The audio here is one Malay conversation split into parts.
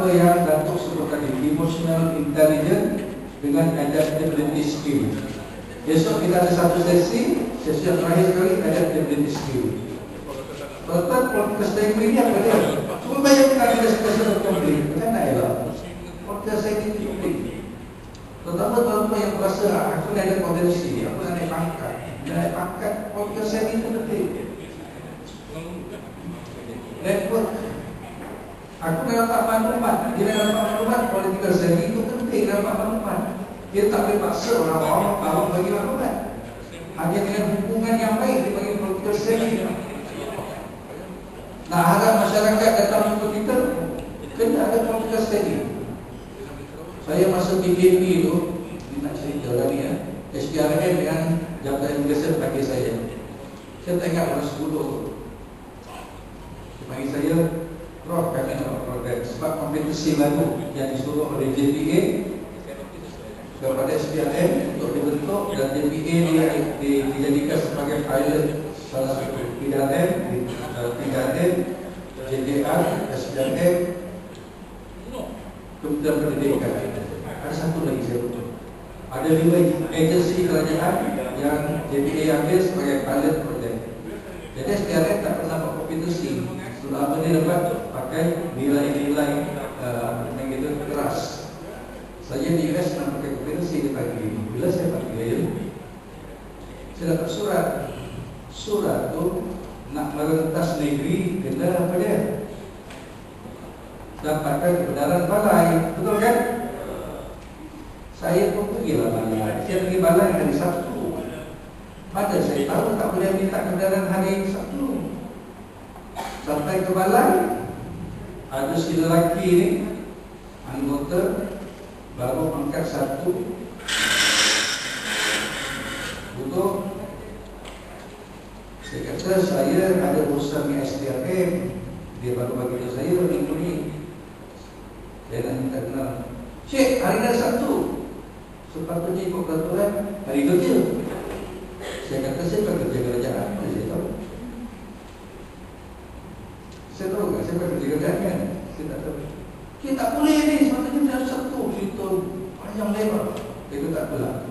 apa yang Datuk sebut tadi, emotional intelligence dengan adaptability skill. Besok kita ada satu sesi yang terakhir sekali, adaptability skill. Tuan-tuan, podcast ini apa dia? Cuma bayangkan discussion konflik, bukan nak elak. Podcast ini konflik. Terutama tuan-tuan yang berasa aku ada potensi, aku nak naik pangkat. Naik pangkat, podcast ini penting. Network. Aku dalam maklumat, dia dalam maklumat political study itu penting dalam maklumat. Dia tak boleh paksa orang-orang bagi maklumat. Hanya dengan hubungan yang baik dia bagi political study. Nah, harap masyarakat datang untuk kita kena ada political study. Saya masuk PKP tu, nak cerita tadi ya, SPRM dengan Jabatan Imigresen bagi saya. Saya tak ingat orang 10. Bagi saya, roh kami nak program sebab kompetisi baru yang disuruh oleh JPA kepada SPRM untuk dibentuk dan JPA dijadikan sebagai pilot salah satu PDRM, JDR, SPRM, Kementerian Pendidikan. Ada satu lagi saya betul. Ada 5 agensi kerajaan yang JPA ambil sebagai pilot project. Jadi SPRM tak pernah buat kompetisi. Selama ini dapat pakai nilai-nilai yang itu keras. Saya di US nak pakai kompetensi di pagi. Bila saya pakai, saya dapat surat. Surat tu nak merentas negeri kena apa dia? Dapatkan kebenaran balai, betul kan? Saya pun pergilah balai. Saya pergi balai hari Sabtu. Mana saya tahu tak boleh minta kebenaran hari Sabtu. Sampai ke balai, ada si lelaki ni, anggota baru pangkat 1. Betul. Saya kata saya ada urusan dengan SDRM. Dia baru bagi tahu saya minggu ni. Saya nak minta kenal. Cik, hari ni Sabtu. Sepatutnya ikut peraturan hari kerja. Saya kata saya bukan kerja kerajaan. Saya tahu. Saya tahu kan, saya bukan kerja kerajaan kan. Saya tak tahu. Kita tak boleh ni, sepatutnya hari Sabtu. Cerita panjang lebar. Dia tak boleh.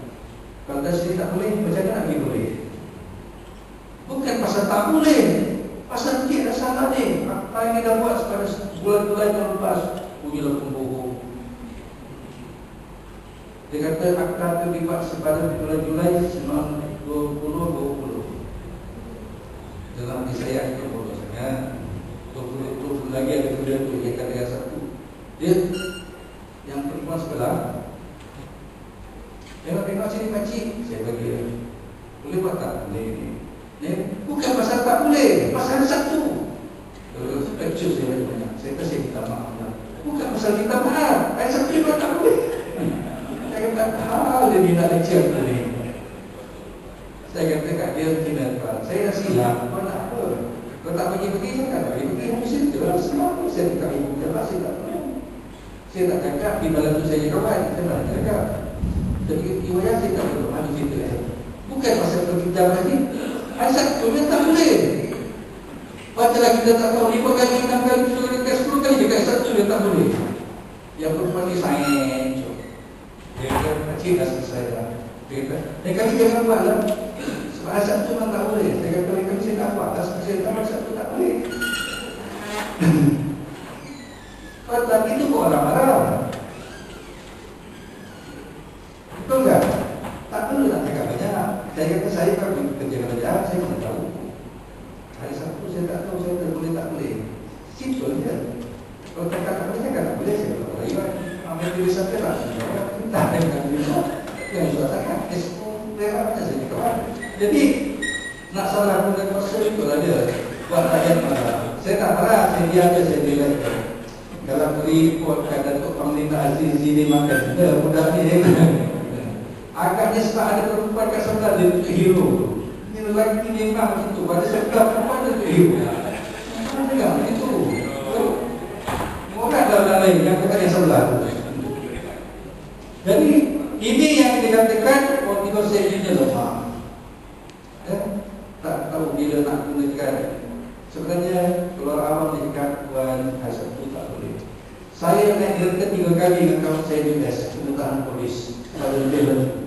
Kalau dah sendiri tak boleh, macam mana lagi boleh? Bukan pasal tak boleh, pasal cik dah salah ni. Apa yang dia dah buat pada bulan-bulan yang lepas, pujilah pembohong. Dia kata akta itu dibuat pada bulan Julai 2020. Dalam hati saya itu bodoh sangat. 20 lagi ada kemudian tu dia kata yang satu. Dia yang perempuan sebelah. Tengok sini pakcik, saya bagi dia. Boleh buat tak? Boleh. Bukan pasal tak boleh, pasal satu. Lecture saya banyak. Saya kasih minta maaf. Bukan pasal minta maaf. Saya satu juga tak boleh. Saya kata hal dia minta lecture tadi. Saya kata kat dia tidak apa. Saya dah silap. Apa nak apa? Kalau tak pergi saya kan pergi mesti jelas semua. Saya minta ibu jelas saya tak tahu. Saya tak cakap di malam tu saya kawan. Saya tak cakap. Jadi iwaya saya tak tahu mana cerita. Bukan pasal pergi lagi. Asal tu dia tak boleh. Padahal kita tak tahu 5 kali, 6 kali, 10 kali dekat satu dia tak boleh. Yang perempuan ni sains. Dia kata kecil dah selesai dah. Dia kata, kali jangan buat lah. Sebab asal tu memang tak boleh. Saya kata, kali saya tak buat. Saya tahu asal tu tak boleh. Padahal itu kok orang marah. Betul tak? Tak perlu nak cakap banyak. Saya kata saya kalau kerja kerajaan saya mana tahu. Hari Sabtu saya tak tahu saya boleh tak boleh. Simple je. Kalau cakap tak boleh cakap tak boleh saya tak boleh. Ambil diri sampai lah. Tak ada yang bisa. Yang sudah cakap. SO merah macam saya kawan. Jadi nak salah pun dan kuasa itu lah dia. Buat rakyat marah. Saya tak marah. Saya diam je saya nilai. Kalau beri report kat Datuk Panglima Aziz ini makan. Mudah ni. Agaknya sebab ada perempuan kat sebelah dia tu hero. Ini lelaki memang macam tu. Pada sebelah perempuan dia tu hero. Mana dengar macam tu? Orang dalam lain yang kat yang sebelah tu. Jadi ini yang dikatakan political safety lemah. Tak tahu bila nak gunakan. Sebenarnya kalau awam dikatakan Puan Hassan tu tak boleh. Saya naik kereta 3 kali dengan kawan saya di US, penetahan polis. Pada jalan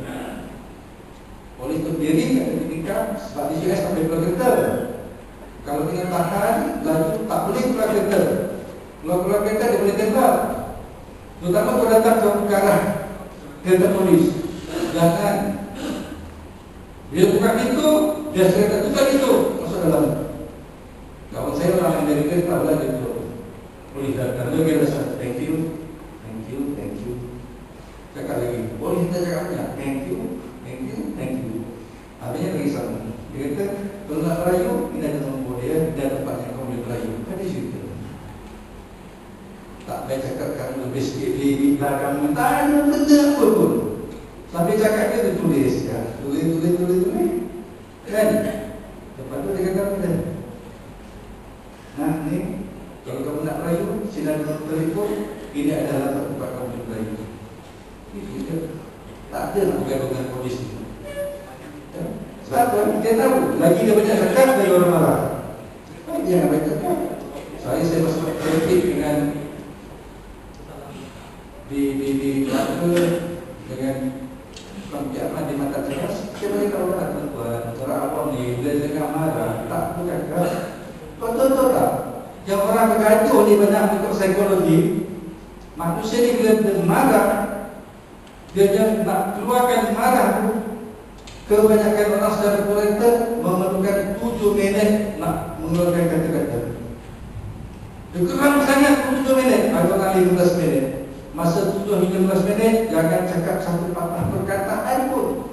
polis berdiri kat ketika sebab di US tak boleh keluar kereta. Kalau kena tahan, laju tak boleh keluar kereta. Keluar kereta dia boleh tembak. Terutama kalau datang ke arah kereta polis. Jangan. Bila buka pintu, dia kereta tutup pintu, masuk dalam. Kawan saya orang Amerika tak boleh gitu. Polis datang, dia rasa thank you. Cakap lagi, polis kita cakap banyak, thank you. Habisnya lagi sama. Dia kata, kalau nak merayu, kita ada nombor dia, dan tempatnya kau boleh merayu. Kan dia cerita. Tak boleh cakap kamu lebih sikit di belakang, tak ada benda apa pun. Sampai cakap dia tulis ya. Tulis. Kan? Lepas tu dia kata apa? Nah ni, kalau kamu nak merayu, sila dengan telefon, ini adalah tempat kamu boleh merayu. Itu tak ada nak bergaduh dengan polis ni. Sebab apa? Dia tahu lagi dia banyak dekat dari orang marah. Jangan baik dekat. Saya masuk politik dengan di Melaka dengan pembiaran di mata saya. Saya bagi tahu orang awam ni bila dengar marah tak bukan kan? Betul tak? Yang orang bergaduh ni banyak untuk psikologi. Manusia ni bila marah, dia nak keluarkan marah tu. Kebanyakan orang secara kolektor memerlukan 7 minit nak mengeluarkan kata-kata. Kurang sangat 7 minit atau 15 minit. Masa 7 hingga 15 minit, jangan cakap satu patah perkataan pun.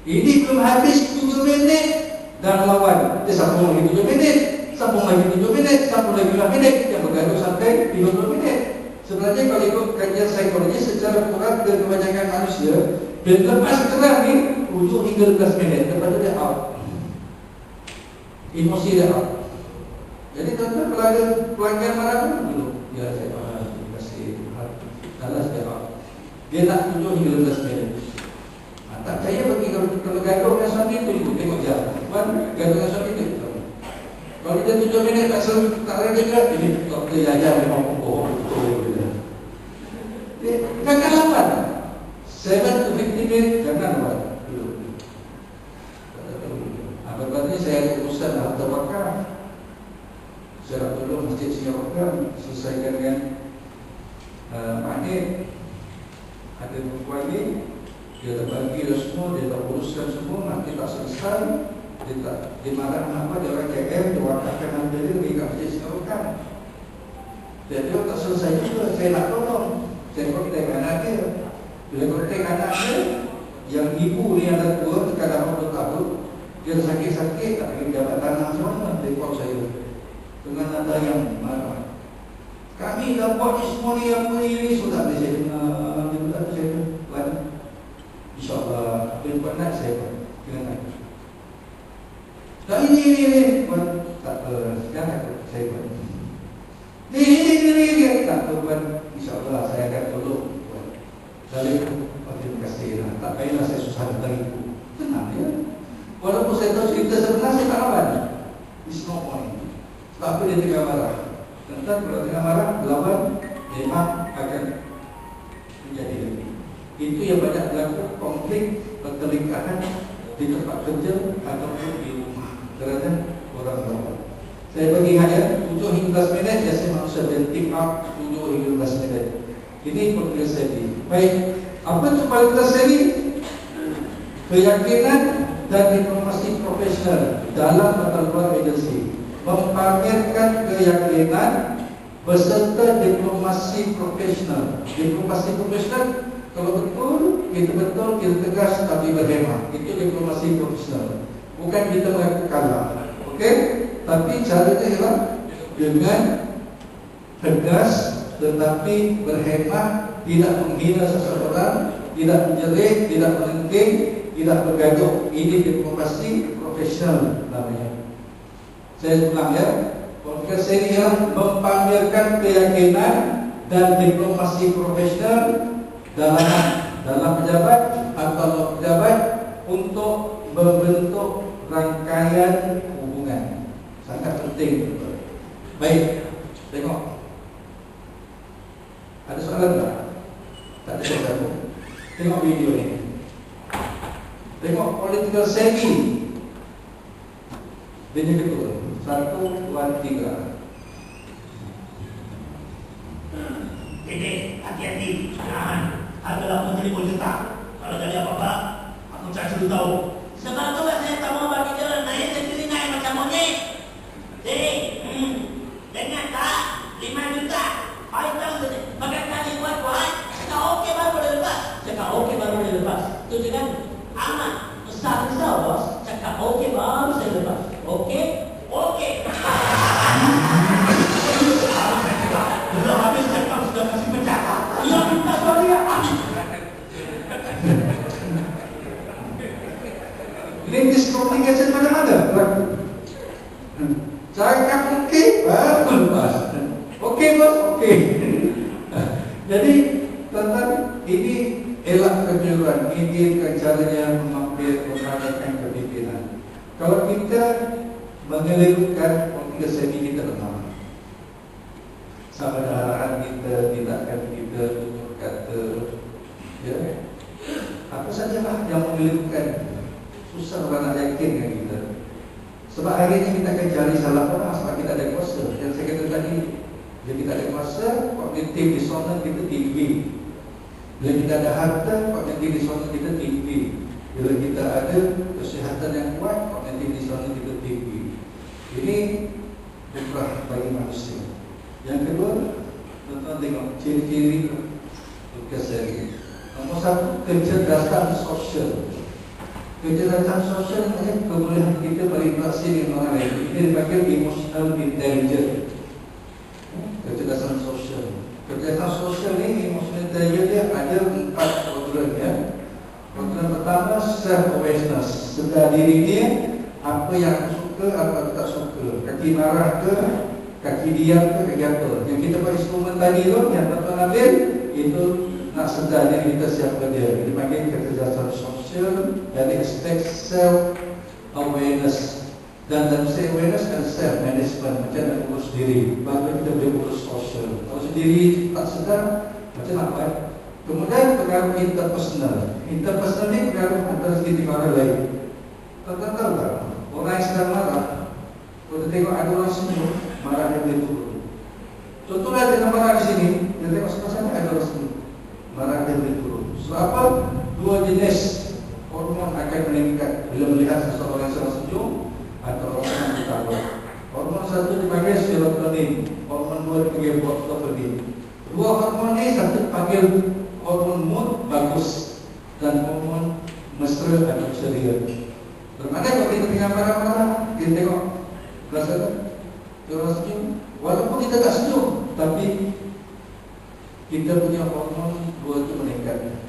Ini belum habis 7 minit dan lawan. Dia sambung lagi 7 minit, sambung lagi 7 minit, sambung lagi 5 minit. Yang bergaduh sampai 30 minit. Sebenarnya kalau ikut kajian psikologi secara kurang dari kebanyakan manusia, bila lepas kerang ni 7 hingga 15 minit, lepas tu dia out. Emosi dia out. Jadi tuan-tuan pelanggan marah pun dulu. Ya saya faham, terima kasih. Alas dia out. Dia nak 7 hingga 15 minit. Tak percaya bagi kalau gaduh dengan suami itu, tengok jam. Tuan gaduh dengan suami itu. Kalau dia 7 minit tak ada juga, ini doktor jajan memang bohong. Jangan lawan. 7 to 15 minit jangan lawan. Berarti saya ada urusan harta wakaf. Saya nak tolong masjid Singapura selesaikan dengan Mahir. Ada perempuan ni, dia tak bagi dah semua, dia tak uruskan semua, nanti tak selesai. Dia marah kenapa dia orang KM, dia wakafkan harta dia bagi kat masjid Singapura. Dan dia tak selesai juga, saya nak tolong. Saya kontak anak dia. Bila kontak anak dia, yang ibu ni ada tua, kadang 20 tahun, dia sakit-sakit, tak boleh dapat tanah semua. Dia call saya dengan nada yang marah. Kami dah buat ni semua ni, apa ni, sudah boleh saya dengar. Dia berkata saya buat. InsyaAllah, apa yang buat nak saya buat. Kenapa? Tak ini, buat. Tak apa, jangan saya buat. Ini, tak apa buat. InsyaAllah saya akan tolong. Dari itu, terima kasih lah. Tak payahlah saya susah dari itu. Tenang ya. Walaupun saya tahu cerita sebenar, saya tak lawan. It's no point. Sebab apa dia tengah marah? Tentang kalau tengah marah, lawan memang akan menjadi lebih. Itu yang banyak berlaku konflik pertelingkahan di tempat kerja ataupun di rumah kerana orang lawan. Saya bagi hanya 7 hingga 15 minit, biasanya manusia benting up 7 hingga 15 minit. Ini perkara saya. Baik, apa itu paling terseri? Keyakinan dan informasi profesional dalam tata kelola agensi, mempamerkan keyakinan beserta diplomasi profesional. Diplomasi profesional, kalau betul, kita tegas tapi berhemat. Itu diplomasi profesional. Bukan kita mengaku kalah, okey? Tapi caranya ialah dengan tegas tetapi berhemat, tidak menghina seseorang, tidak menjerit, tidak melengking, tidak bergaduh. Ini diplomasi profesional namanya. Saya ulang ya. Podcast ini ialah mempamerkan keyakinan dan diplomasi profesional dalam pejabat atau pejabat untuk membentuk rangkaian hubungan. Sangat penting. Baik, tengok. Ada soalan tak? Tak ada soalan. Tengok video ni. Tengok political savvy. Dia kedua. 1, 2, 3. Jadi, hati-hati. Jangan. Adalah menteri juta. Kalau jadi apa-apa, aku tak suruh tahu. Sebab tu lah saya tak mau bagi jalan. Naik sendiri naik macam monyet. Jadi, dengar tak? 5 juta. Baik tahu saja. Maka kali buat-buat, cakap okey baru boleh lepas. Cakap okey baru boleh lepas. Itu je kan? Amat. Besar-besar bos. Cakap okey baru saya lepas. Okey? Okey. Belum habis cakap sudah kasih pecah. Ya, minta suara dia. Ini miscommunication mana-mana berlaku. Cakap okey, baru lepas. Okey bos, okey. Jadi, tuan-tuan, ini elak kejuruan. Ini caranya mengambilkan kepimpinan. Kalau kita mengelirkan politik seni kita lemah. Sama ada arahan kita, tindakan kita, tutur kata, ya. Apa sajalah yang mengelirkan. Susah orang nak yakin dengan kita. Sebab hari ini kita akan cari salah orang sebab kita ada kuasa. Yang saya kata tadi, bila kita ada kuasa, kognitif dissonance kita tinggi. Bila kita ada harta, kognitif dissonance kita tinggi. Bila kita ada kesihatan yang kuat, kognitif dissonance kita tinggi. Ini bukan bagi manusia. Yang kedua, tuan-tuan tengok ciri-ciri kesehatan. Nombor 1, kecerdasan sosial. Kecerdasan sosial adalah kebolehan kita berinteraksi dengan orang lain. Ini dipanggil emotional intelligence. Kecerdasan sosial. Kecerdasan sosial ini emotional intelligence dia ada 4 program ya. Program pertama self-awareness, sedar diri dia, apa yang aku suka, apa aku tak suka, kaki marah ke, kaki diam ke, kaki apa. Yang kita pakai instrumen tadi tu, yang tuan-tuan ambil, itu nak sedar diri kita siapa dia. Ini dipanggil kecerdasan sosial dari aspek self-awareness. Dan dalam self-awareness dan self-management, macam nak urus diri, baru kita boleh urus sosial. Kalau sendiri tak sedar, macam apa? Kemudian pengaruh interpersonal. Interpersonal ni pengaruh antara segi orang lain. Tuan-tuan tahu tak? Orang yang sedang marah, kalau tengok ada orang senyum, marah dia boleh turun. Contohnya dengan marah di sini, dia tengok sebelah sana ada orang senyum, marah dia boleh turun. Sebab apa? 2 jenis hormon akan meningkat bila melihat seseorang yang sedang senyum atau orang yang ketawa. Hormon satu dipanggil serotonin, hormon 2 dipanggil dopamine. 2 hormon ini satu dipanggil hormon mood bagus dan hormon mesra atau ceria. Bermakna kalau kita tengah marah-marah, kita tengok rasa orang senyum, walaupun kita tak senyum, tapi kita punya hormon 2 itu meningkat.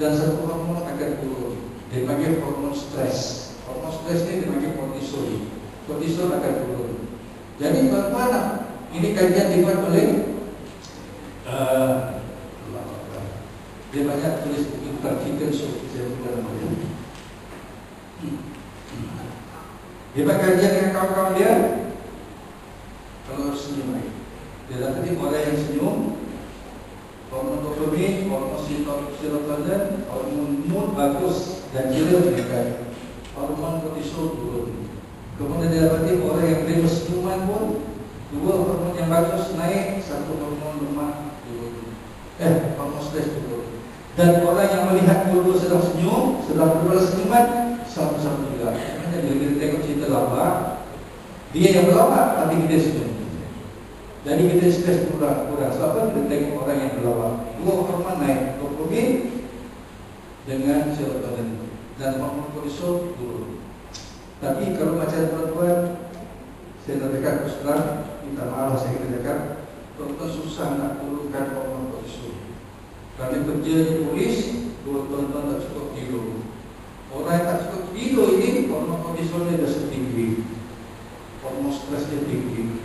Dan satu hormon akan turun. Dia panggil hormon stres. Hormon stres ini dipanggil kortisol. Kortisol akan turun. Jadi tuan-tuan, ini kajian dibuat oleh dia banyak tulis buku Chicken Soup. Saya bukan namanya. Dia buat kajian dengan kawan-kawan dia. Kalau senyum lagi, dia dapati orang yang senyum, hormon dopamine, hormon serotonin, hormon mood bagus dan ceria meningkat. Hormon kortisol turun. Kemudian dia dapati orang yang beri senyuman pun 2 hormon yang bagus naik, 1 hormon lemah turun. Hormon stres turun. Dan orang yang melihat dua-dua sedang senyum, sedang berbalas senyuman, sama-sama juga. Maknanya bila kita tengok cerita lawak, dia yang berlawak tapi kita senyum. Jadi kita stres kurang. Sebab apa? Kita tengok orang yang berlawak, 2 hormon naik, dopamine dengan serotonin, dan hormon kortisol turun. Tapi kalau macam tuan-tuan, saya nak dekat terus terang, minta maaf saya kena cakap, tuan-tuan susah nak turunkan hormon kortisol. Kerana kerja di polis, tuan-tuan tak cukup tidur. Orang yang tak cukup tidur ini, hormon kortisolnya dah setinggi, hormon stres dia tinggi.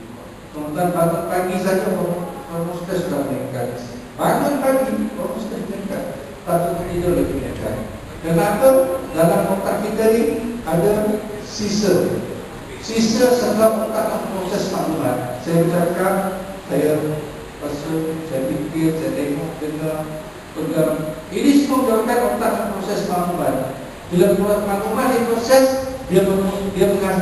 Tuan-tuan bangun pagi saja, hormon stres sudah meningkat. Bangun pagi, hormon stres meningkat. Tak cukup tidur lagi meningkat. Kenapa? Dalam otak kita ni ada sisa setelah otak proses maklumat. Saya bercakap, saya saya pikir, saya tengok, dengar, pegang. Ini semua menyebabkan otak proses maklumat. Bila maklumat diproses, dia menggunakan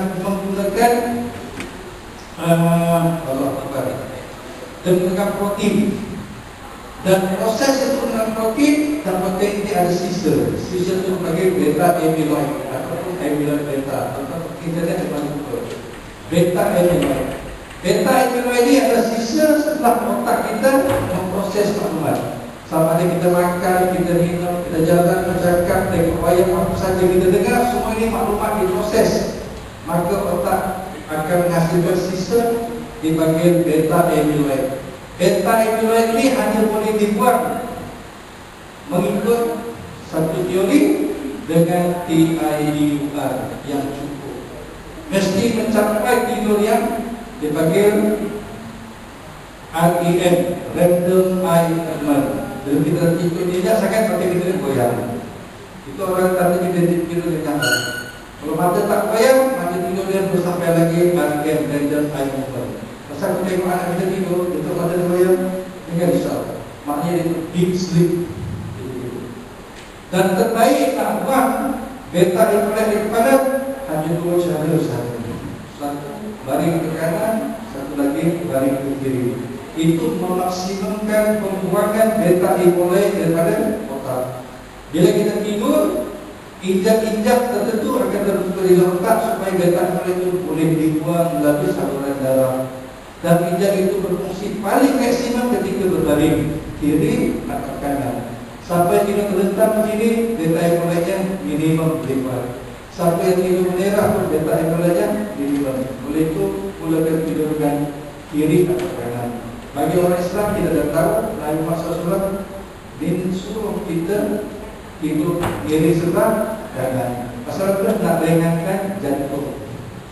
Allah Akbar, dan menggunakan protein. Dan proses itu dengan protein, dan protein ini ada sisa. Sisa itu sebagai beta amyloid ataupun amyloid beta, atau kita lihat beta amyloid. Beta amyloid ini adalah sisa setelah otak kita memproses maklumat. Sama ada kita makan, kita minum, kita jalan, bercakap, tengok wayang, apa saja kita dengar, semua ini maklumat diproses. Maka otak akan menghasilkan sisa di bagian beta amyloid. Beta amyloid ini hanya boleh dibuat mengikut satu teori dengan TIUR yang cukup. Mesti mencapai tidur yang dipanggil REM, Random Eye Movement. Bila kita tidur tidak sangat pakai kita goyang. Itu orang tadi kita tidur dengan nyata. Kalau mata tak goyang, mata tidur dia terus sampai lagi REM, Random Eye Movement. Pasal kita tengok anak kita tidur, kita mata goyang, dengan risau. Maknanya itu deep sleep. Dan terbaik nak buat beta amyloid di kepala hanya dua cara sahaja. Satu baring ke kanan, satu lagi baring ke kiri. Itu memaksimumkan pembuangan beta amyloid daripada otak. Bila kita tidur, injak-injak tertentu akan terbentuk di dalam otak supaya beta amyloid itu boleh dibuang melalui saluran darah. Dan injak itu berfungsi paling maksimum ketika berbaring kiri atau kanan. Sampai tidur terlentang begini, beta amyloidnya minimum 5. Sampai tidur merah pun beta amyloidnya minimum. Oleh itu, mulakan tidur dengan kiri atau kanan. Bagi orang Islam kita dah tahu Nabi Muhammad SAW disuruh kita tidur kiri sebelah kanan. Pasal itu nak ringankan jantung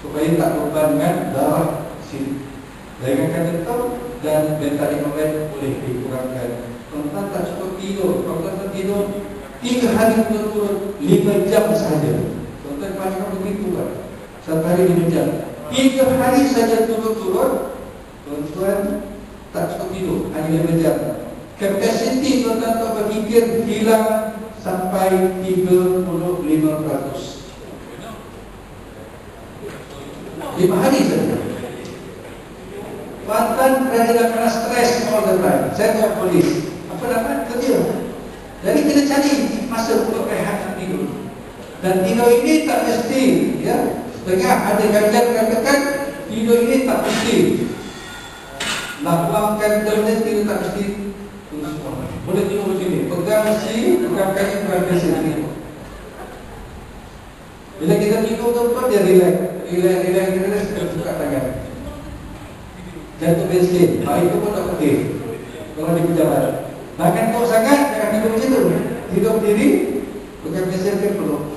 supaya tak bebankan darah sini. Ringankan jantung dan beta amyloid boleh dikurangkan. Tentang tak cukup tidur, kalau tak tidur 3 hari berturut 5 jam sahaja. Tentang banyak begitu kan, 1 hari 5 jam, 3 hari saja turut-turut, tuan-tuan tak cukup tidur, hanya 5 jam. Kapasiti tuan-tuan tak berfikir hilang sampai 35%. 5 hari saja. Tuan-tuan kerana kena stres all the time. Saya tak polis. Apa dapat kerja? Jadi kita cari masa untuk rehat dan tidur. Dan tidur ini tak mesti, ya. Setengah ada kajian katakan tidur ini tak mesti. Nak buangkan terus tidur tak mesti. Boleh tidur begini, pegang si, pegang kaki, pegang kaki sini. Bila kita tidur tu dia relax, kita buka tangan. Jatuh bensin, itu pun tak okey. Kalau di pejabat, bahkan kau sangat jangan tidur macam tu. Tidur berdiri, pegang bensin ke peluk.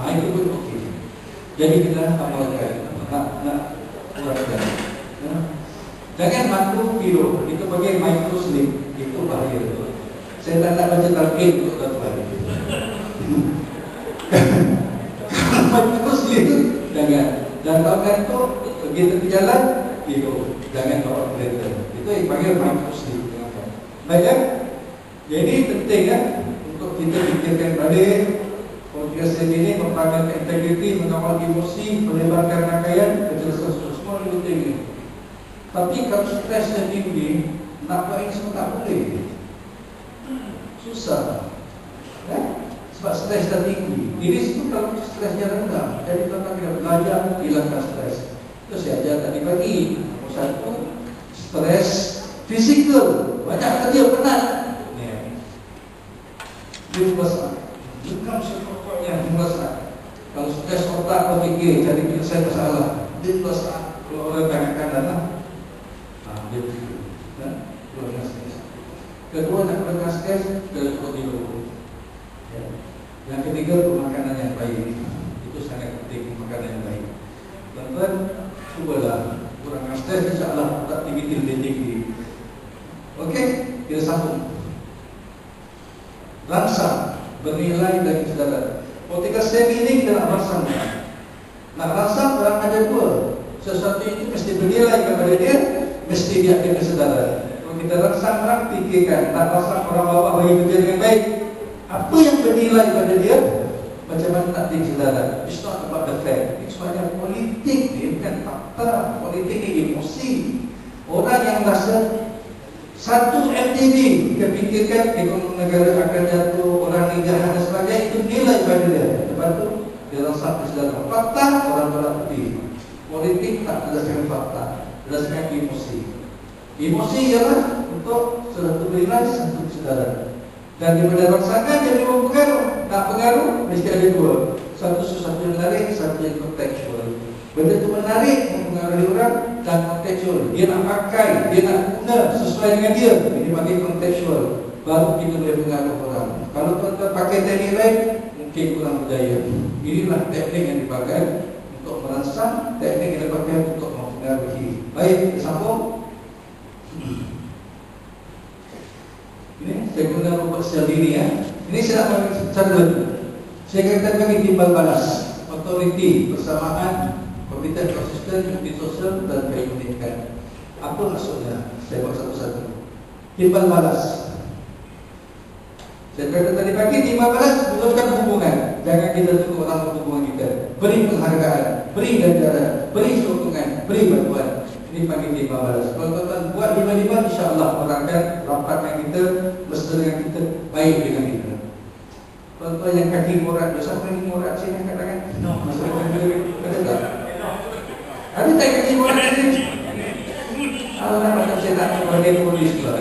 Itu pun okey. Jadi kita amalkan, nak kurangkan. Jangan mampu tidur, itu bagi micro sleep, itu bahaya. Saya tak nak baca talqin untuk tuan-tuan. Micro sleep jangan. Dan kalau kantor pergi tepi jalan, tidur. Jangan bawa kereta. Itu yang panggil micro sleep. Baik ya? Jadi penting ya untuk kita fikirkan balik. Komunikasi ini mempertahankan integriti, mengawal emosi, melebarkan rangkaian, kecerdasan semua itu tinggi. Tapi kalau stresnya tinggi, nak buat ini semua tak boleh. Susah. Ya? Sebab stres dah tinggi. Diri itu kalau stresnya rendah, jadi kita tidak belajar hilangkan stres. Itu saya ajar tadi pagi. Satu, stres fizikal. Banyak kerja penat. Dia besar. Bukan sepokoknya dia besar. Kalau stres otak berfikir, jadi saya masalah. Dia besar. Kalau orang tangan kanan, dia berfikir. Keluarga stres. Kedua, nak keluarga stres, keluarga tidur. Yang ketiga, makanan yang baik. Itu sangat penting, makanan yang baik. Tuan-tuan, cubalah kurangkan stres, insyaAllah tak tinggi. Okey, kita sambung. Rangsang, bernilai dan kesedaran. Ketika stem ini kita nak rangsang. Nak rangsang, orang ada dua. Sesuatu itu mesti bernilai kepada dia mesti dia ada kesadaran. Kalau kita rangsang pikirkan, nak rangsang orang bawah bagi kerja dengan baik, apa yang bernilai pada dia, macam mana nak dia kesadaran. It's not about the fact, it's banyak politik dia, bukan fakta. Politik ni emosi. Orang yang rasa satu MTV, kita fikirkan ekonomi negara akan jatuh, orang ni jahat dan sebagainya, itu nilai pada dia. Lepas tu dia rangsang kesadaran. Fakta orang berlaku putih. Politik tak berdasarkan fakta, berdasarkan emosi. Emosi ialah untuk satu nilai, satu kesadaran. Dan daripada rangsangan jadi pengaruh. Tak pengaruh, mesti ada dua. Satu sesuatu yang menarik, satu yang kontekstual. Benda itu menarik, mempengaruhi orang, dan kontekstual. Dia nak pakai, dia nak guna sesuai dengan dia. Ini bagi kontekstual. Baru kita boleh mengaruh orang. Kalau tuan-tuan pakai teknik lain, mungkin kurang berjaya. Inilah teknik yang dipakai untuk merangsang, teknik yang dipakai untuk mempengaruhi. Baik, kita sambung. Ini saya guna robot sel diri ya. Ini saya nak bagi cara lagi. Saya katakan bagi timbal balas, authority, persamaan, kompetensi konsisten, bukti sosial dan keunikan. Apa maksudnya? Saya buat satu-satu. Timbal balas. Saya kata tadi pagi, timbal balas betulkan hubungan. Jangan kita tunggu orang berhubungan kita. Beri penghargaan, beri ganjaran, beri sokongan, beri bantuan. Ini panggil timbal balas. Kalau tuan-tuan buat lima-lima, insya-Allah orang akan rapatkan kita, mesra dengan kita, baik dengan kita. Tuan-tuan yang kaki morat, dosa kaki morat sini katakan. No, masalah ada tak? Ada tak kaki morat sini? Allah macam saya tak tahu bagi polis pula.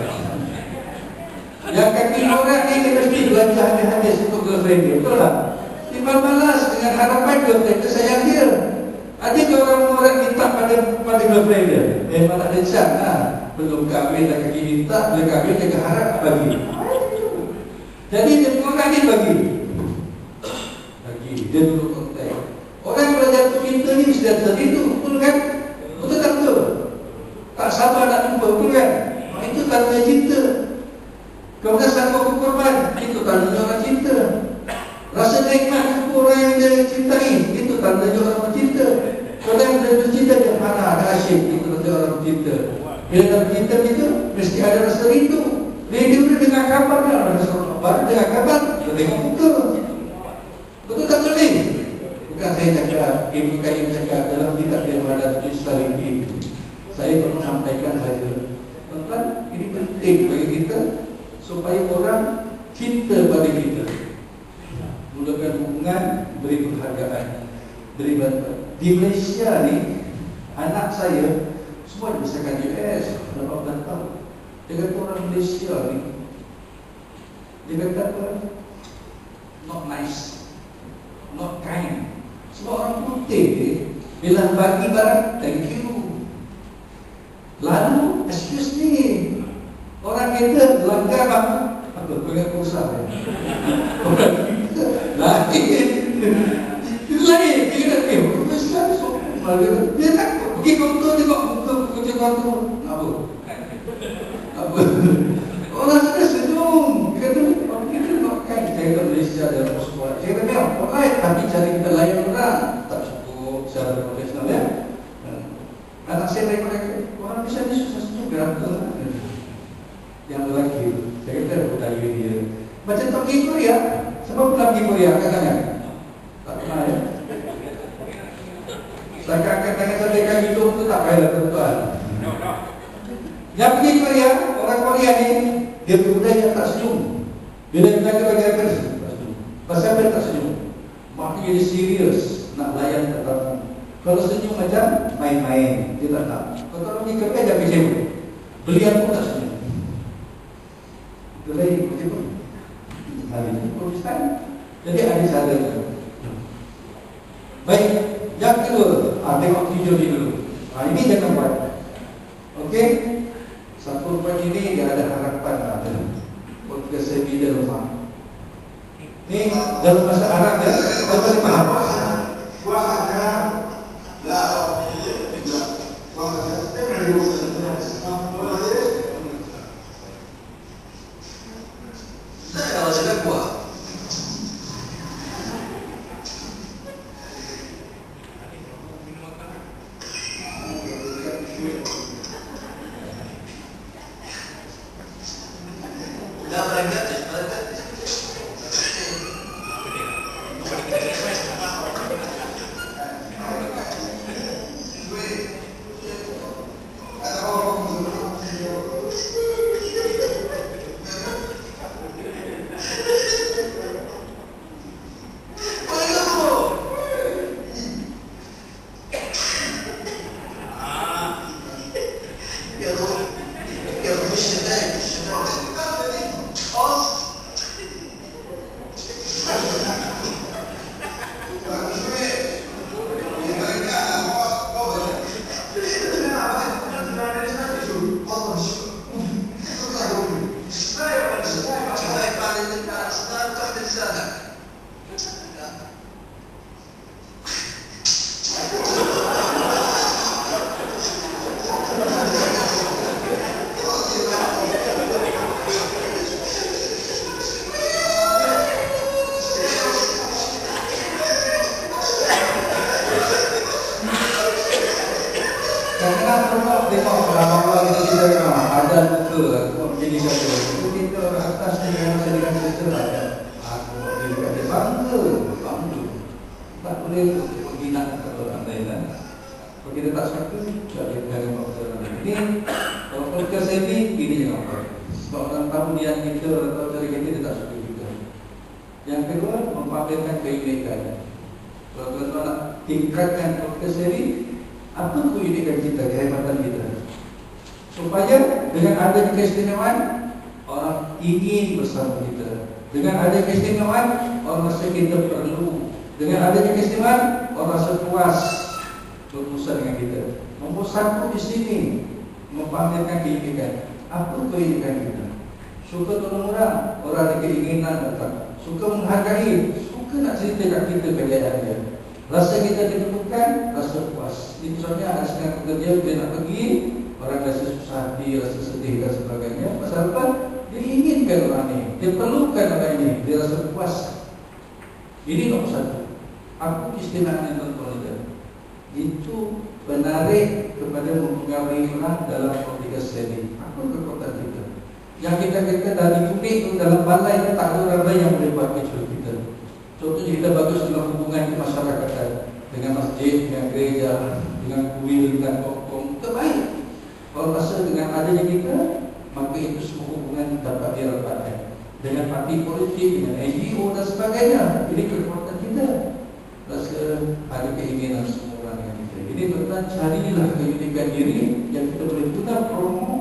Yang kaki morat ni dia mesti belanja hadis-hadis untuk girlfriend dia, betul tak? Timbal balas dengan harapan girlfriend dia sayang dia. Ada ke orang morat minta pada girlfriend dia? Mana ada cat lah. Belum kahwin dah kaki minta, bila kahwin dia harap bagi. Jadi dia orang ni bagi. Dia dulu konteks. Orang yang belajar cinta ni mesti ada itu, betul kan? Betul tak betul? Tak sabar nak jumpa, betul kan? Itu tanda cinta. Kemudian sanggup berkorban, itu tanda orang cinta. Rasa nikmat jumpa orang yang dia cintai, itu tanda orang bercinta. Orang yang dia bercinta, dia mana ada asyik, itu tanda orang bercinta. Bila dalam cinta itu, mesti ada rasa rindu. Rindu dia dengar kabar, dia ada rasa baru dengar kabar, dia tengok muka. Betul tak betul ni? Bukan saya cakap, Ibu Kayu cakap dalam kitab dia menghadap Islam ini. Saya perlu sampaikan saja. Tuan-tuan, ini penting bagi kita supaya orang cinta pada kita. Mulakan hubungan, beri penghargaan, beri bantuan. Di Malaysia ni, anak saya semua dibesarkan US 18 tahun. Dia kata orang Malaysia ni, dia kata apa? Not nice, not kind. Sebab orang putih ni, bila bagi barang, thank you. Lalu, excuse me, orang kita langgar apa? Pengen kursa ya? Orang kita lain. Lain, dia kata, besar so. Dia takut, pergi kontor tengok muka kerja kontor. Apa? Orang sana senyum. Dia kata, orang kita not kind. Saya kata Malaysia dalam sekolah. Saya kata, memang polite, tapi cara kita layan orang tak cukup secara profesional ya. Anak saya baik mereka, orang bisa ni susah-susah berapa. Yang lelaki, saya kata budaya dia. Macam tak pergi Korea. Sebab pernah pergi Korea, angkat tangan. Tak pernah ya. Saya angkat tangan sampai kaki hidung tu tak payah tuan-tuan. Yang pergi Korea, orang Korea ni, dia berbudaya tak senyum. Bila kita bagi apa senyum? Pasal apa tak senyum? Maknanya dia serius nak layan tetamu. Kalau senyum macam main-main, dia tak nak. Kalau pergi Korea, dia pergi senyum. Beliau pun tak senyum. Itu lain macam tu. Hari ini Protestan. Jadi ada cara itu. Baik, yang kedua, tengok video ni dulu. Ini jangan buat. Okey, satu rumah ini dia ada harapan ada. Untuk saya bila rumah. Ini dalam bahasa Arab ya, kalau boleh faham. Kalau sudah kuat. sendiri ini yang apa? Sebab orang tahu niat kita, orang tahu cara kita, dia tak suka kita. Yang kedua, memamerkan keunikan. Kalau tuan-tuan nak tingkatkan podcast sendiri, apa keunikan kita, kehebatan kita, supaya dengan adanya keistimewaan orang ingin bersama kita. Dengan adanya keistimewaan orang rasa kita perlu. Dengan adanya keistimewaan orang rasa puas berurusan dengan kita. Nombor satu di sini memamerkan keunikan. Apa keunikan kita? Suka tolong orang, orang ada keinginan datang. Suka menghargai, suka nak cerita kat kita kejayaan dia. Rasa kita diperlukan, rasa puas. Ini misalnya ada setengah pekerja dia nak pergi, orang rasa susah hati, rasa sedih dan sebagainya. Pasal apa? Dia inginkan orang ini, dia perlukan orang ini, dia rasa puas. Ini nombor satu. Apa keistimewaan yang tuan-tuan lihat? Itu menarik kepada mempengaruhi orang dalam komunikasi ini. Apa kekuatan kita? Yang kita dari kulit itu dalam balai itu tak ada orang lain yang boleh buat kecuali kita. Contohnya kita bagus dalam hubungan kemasyarakatan, dengan masjid, dengan gereja, dengan kuil, dengan kongkong, terbaik. Kalau rasa dengan adanya kita, maka itu semua hubungan dapat dirapatkan. Dengan parti politik, dengan NGO dan sebagainya. Ini kekuatan kita. Rasa ada keinginan semua orang dengan kita. Ini tuan-tuan, carilah keunikan diri yang kita boleh guna promo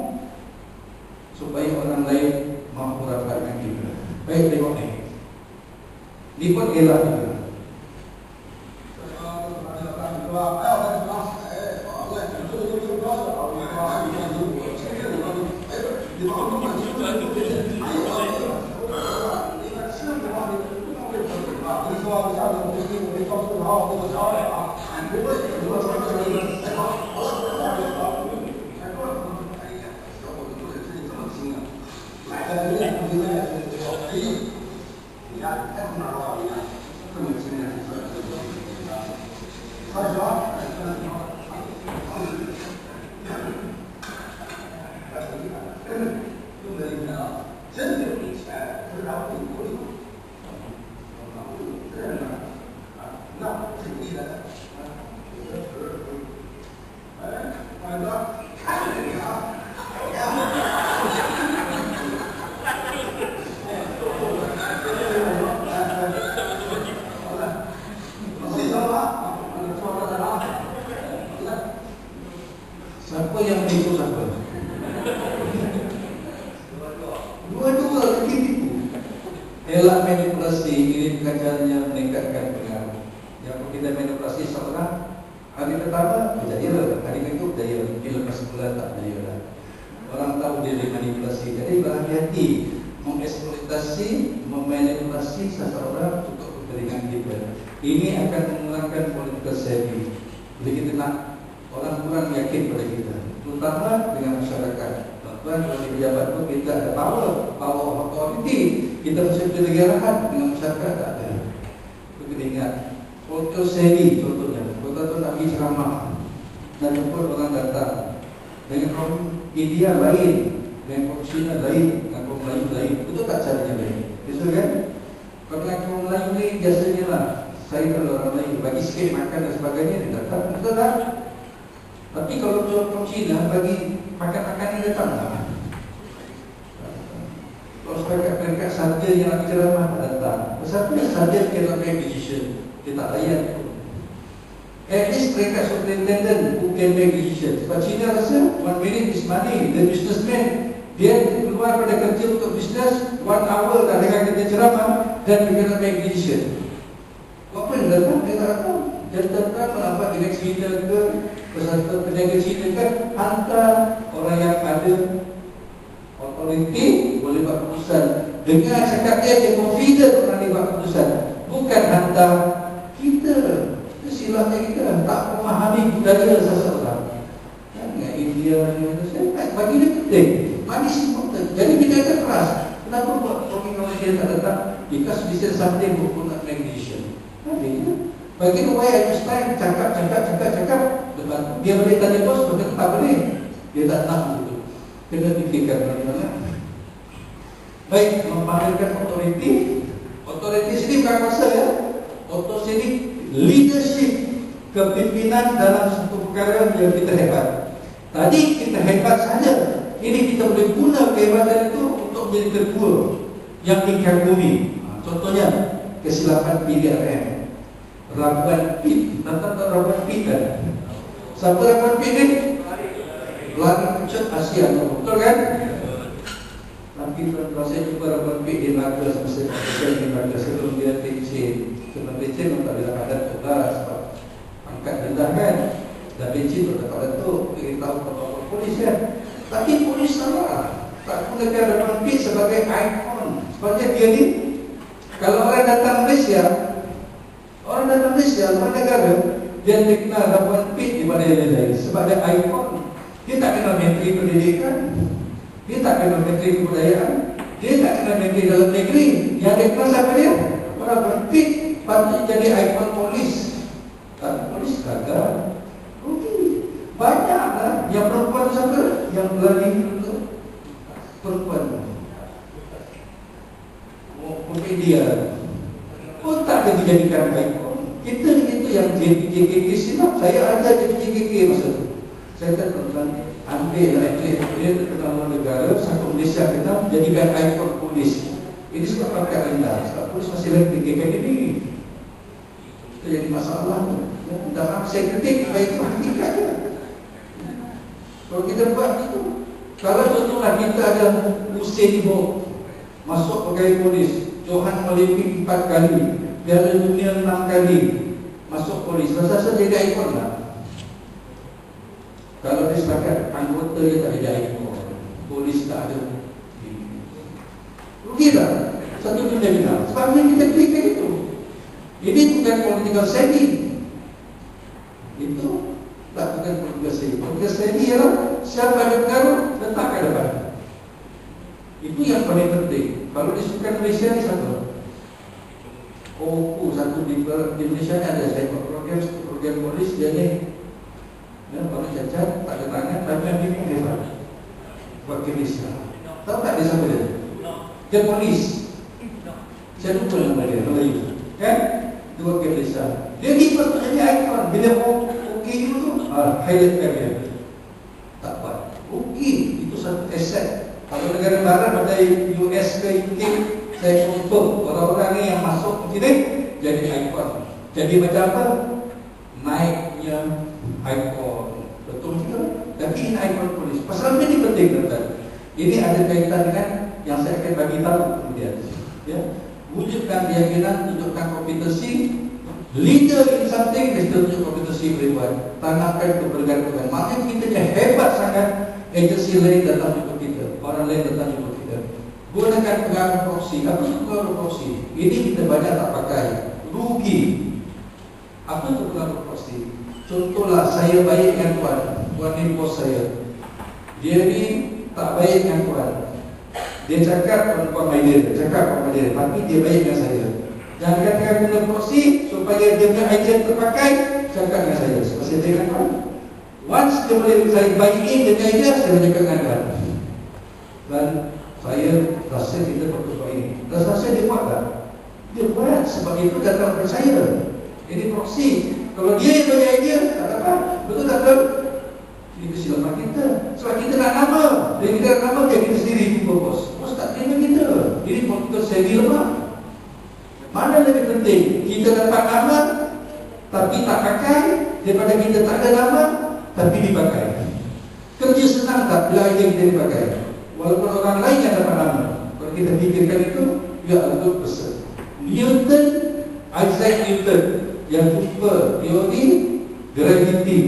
supaya orang lain mahu rapatkan kita. Baik, tengok ni. Ni pun elak juga. Siapa yang menipu siapa? Dua-dua lagi tipu. Elak manipulasi, ini bukan caranya meningkatkan pengaruh. Yang kita manipulasi seorang, hari pertama berjaya, hari kedua berjaya, lepas sebulan tak berjaya. Orang tahu dia dimanipulasi. Jadi berhati-hati mengeksploitasi, memanipulasi seseorang untuk kepentingan kita. Ini akan mengurangkan political savvy. Jadi kita nak orang kurang yakin pada kita, terutama dengan masyarakat. Tuan-tuan, kalau di pejabat itu kita ada power authority. Kita mesti bergerakan dengan masyarakat tak ada. Kita ingat, political savvy contohnya. Tuan-tuan nak pergi ceramah dan jumpa orang datang dengan kaum India lain, dengan kaum Cina lain, dengan kaum Melayu lain. Betul tak caranya lain? Betul kan? Kalau dengan kaum Melayu ni biasanya lah, saya kalau orang Melayu bagi sikit makan dan sebagainya, dia datang. Betul tak? Tapi kalau kaum Cina bagi makan-makan dia datang tak? Kalau mereka saja yang nak ceramah datang. Sebab saja cannot make decision, dia tak layan pun. At least mereka superintendent who can make decision. Sebab Cina rasa 1 minute is money. The businessman, dia keluar pada kerja untuk bisnes 1 hour dah dengan kerja ceramah, dan dia cannot make decision. Apa yang datang? Dia tak tahu. Dia datang menampak dengan Cina ke, peserta penjaga Cina ke, hantar orang yang ada authority boleh buat keputusan. Dengan cakap dia confident orang ni buat keputusan. Bukan hantar kita. Silapnya kita tak memahami budaya seseorang. Dengan India ni, bagi dia penting. Money is important. Jadi kita akan keras. Kenapa buat talking orang dia tak datang? Because we said something who could not make decision. Bagi dia, why I time cakap. Lepas dia boleh tanya bos, maka tak boleh. Dia tak nak begitu. Kena fikirkan bagaimana. Baik, mempamerkan authority. Authority sini bukan kuasa ya. Authority sini leadership, kepimpinan dalam satu perkara yang kita hebat. Tadi kita hebat saja, Ini kita boleh guna kehebatan itu untuk menjadi kedua yang dikagumi. Contohnya kesilapan PDRM, Rabuan Pit, tentang Rabuan Pit kan? Siapa Rabuan Pit ni? Lari Pucat Asia, betul kan? Nanti saya jumpa Rabuan Pit di Naga semasa di Naga sebelum dia TC. Sebelum TC memang tak bila padat tu lah sebab angkat rendah kan. Dan TC tu tak padat tu, beritahu kepada polis kan. Tapi polis salah, tak gunakan Rabuan Pit sebagai ikon. Sebabnya dia ni, kalau orang datang Malaysia, luar negara, dia kenal Rabuan Pit di mana yang lain sebab dia ikon. Dia tak kenal menteri pendidikan, dia tak kenal menteri kebudayaan, dia tak kenal menteri dalam negeri. Yang dia kenal siapa dia? Rabuan Pit. Patut jadi ikon polis. Tapi polis gagal. Banyaklah yang perempuan siapa? Yang berani itu perempuan. Media pun tak ada dijadikan ikon. Kita itu yang JKK silap. Saya ada jadi JKK masa tu. Saya kata ambil atlet dia terkenal negara, satu Malaysia kita jadikan ikon polis. Ini sebab pakai rendah. Sebab polis masih lagi PKK ini. Itu jadi masalah. Dalam saya kritik, itu hakikatnya. Kalau kita buat itu, kalau contohnya kita ada Usain Bolt masuk pegawai polis, Johan Olimpik 4 kali, Piala Dunia 6 kali masuk polis, rasa-rasa jadi ikon lah. Kalau dia setakat anggota dia tak ada ikon, polis tak ada, rugi tak? Satu dunia bilang. Sebabnya kita klikkan itu. Ini bukan political savvy. Itu tak bukan political savvy. Political savvy ialah siapa ada pengaruh, letak ke depan. Itu yang paling penting. Kalau disukan Malaysia ni satu. Satu di Malaysia ni ada saya buat program polis dia ni. Orang cacat, tak ada tangan, tapi yang ini hebat. Buat ke Malaysia. Tahu tak dia siapa dia? Dia polis. Saya lupa nama dia, Melayu. Kan? Dia buat ke Malaysia. Dia ni patut jadi ikon. Bila okey dulu tu, highlightkan dia. Tak buat. Okey, itu satu aset. Kalau negara barat pada US ke UK, saya confirm orang-orang ni yang masuk ke sini jadi ikon. Jadi macam apa? Naiknya ikon. Betul juga. Tapi ini ikon polis. Pasal ini penting tuan. Ini ada kaitan dengan yang saya akan bagi tahu kemudian. Ya. Wujudkan keyakinan, tunjukkan kompetensi. Leader in something, mesti tunjuk kompetensi beribuat. Tanamkan kebergantungan. Maknanya kita yang hebat sangat. Agensi lain datang jumpa kita, orang lain datang jumpa kita. Gunakan pengaruh proksi. Apa itu pengaruh proksi? Ini kita banyak tak pakai, rugi. Apa itu pengaruh proksi? Contohlah saya baik dengan tuan ni bos saya. Dia ni tak baik dengan tuan. Dia cakap tuan dia, tapi dia baik dengan saya. Jangan katakan guna proksi supaya dia punya agent terpakai, cakap dengan saya. Sebab saya dengan tuan. Once dia boleh saya baikin dengan dia, saya bercakap dengan dia. Dan saya rasa kita perlu buat ini. Rasa dia buat tak? Dia buat sebab itu datang kepada saya. Ini proksi. Kalau dia yang bagi idea, tak apa. Betul tak betul? Ini kesilapan kita. Sebab kita nak nama. Dia kita nak nama, dia kita sendiri jumpa bos. Bos tak terima kita. Ini political savvy lemah. Mana lebih penting? Kita dapat nama, tapi tak pakai. Daripada kita tak ada nama, tapi dipakai. Kerja senang tak bila idea kita dipakai? Walaupun orang lain yang dapat nama. Kalau kita fikirkan itu, ya betul besar. Newton, Isaac Newton yang jumpa teori graviti.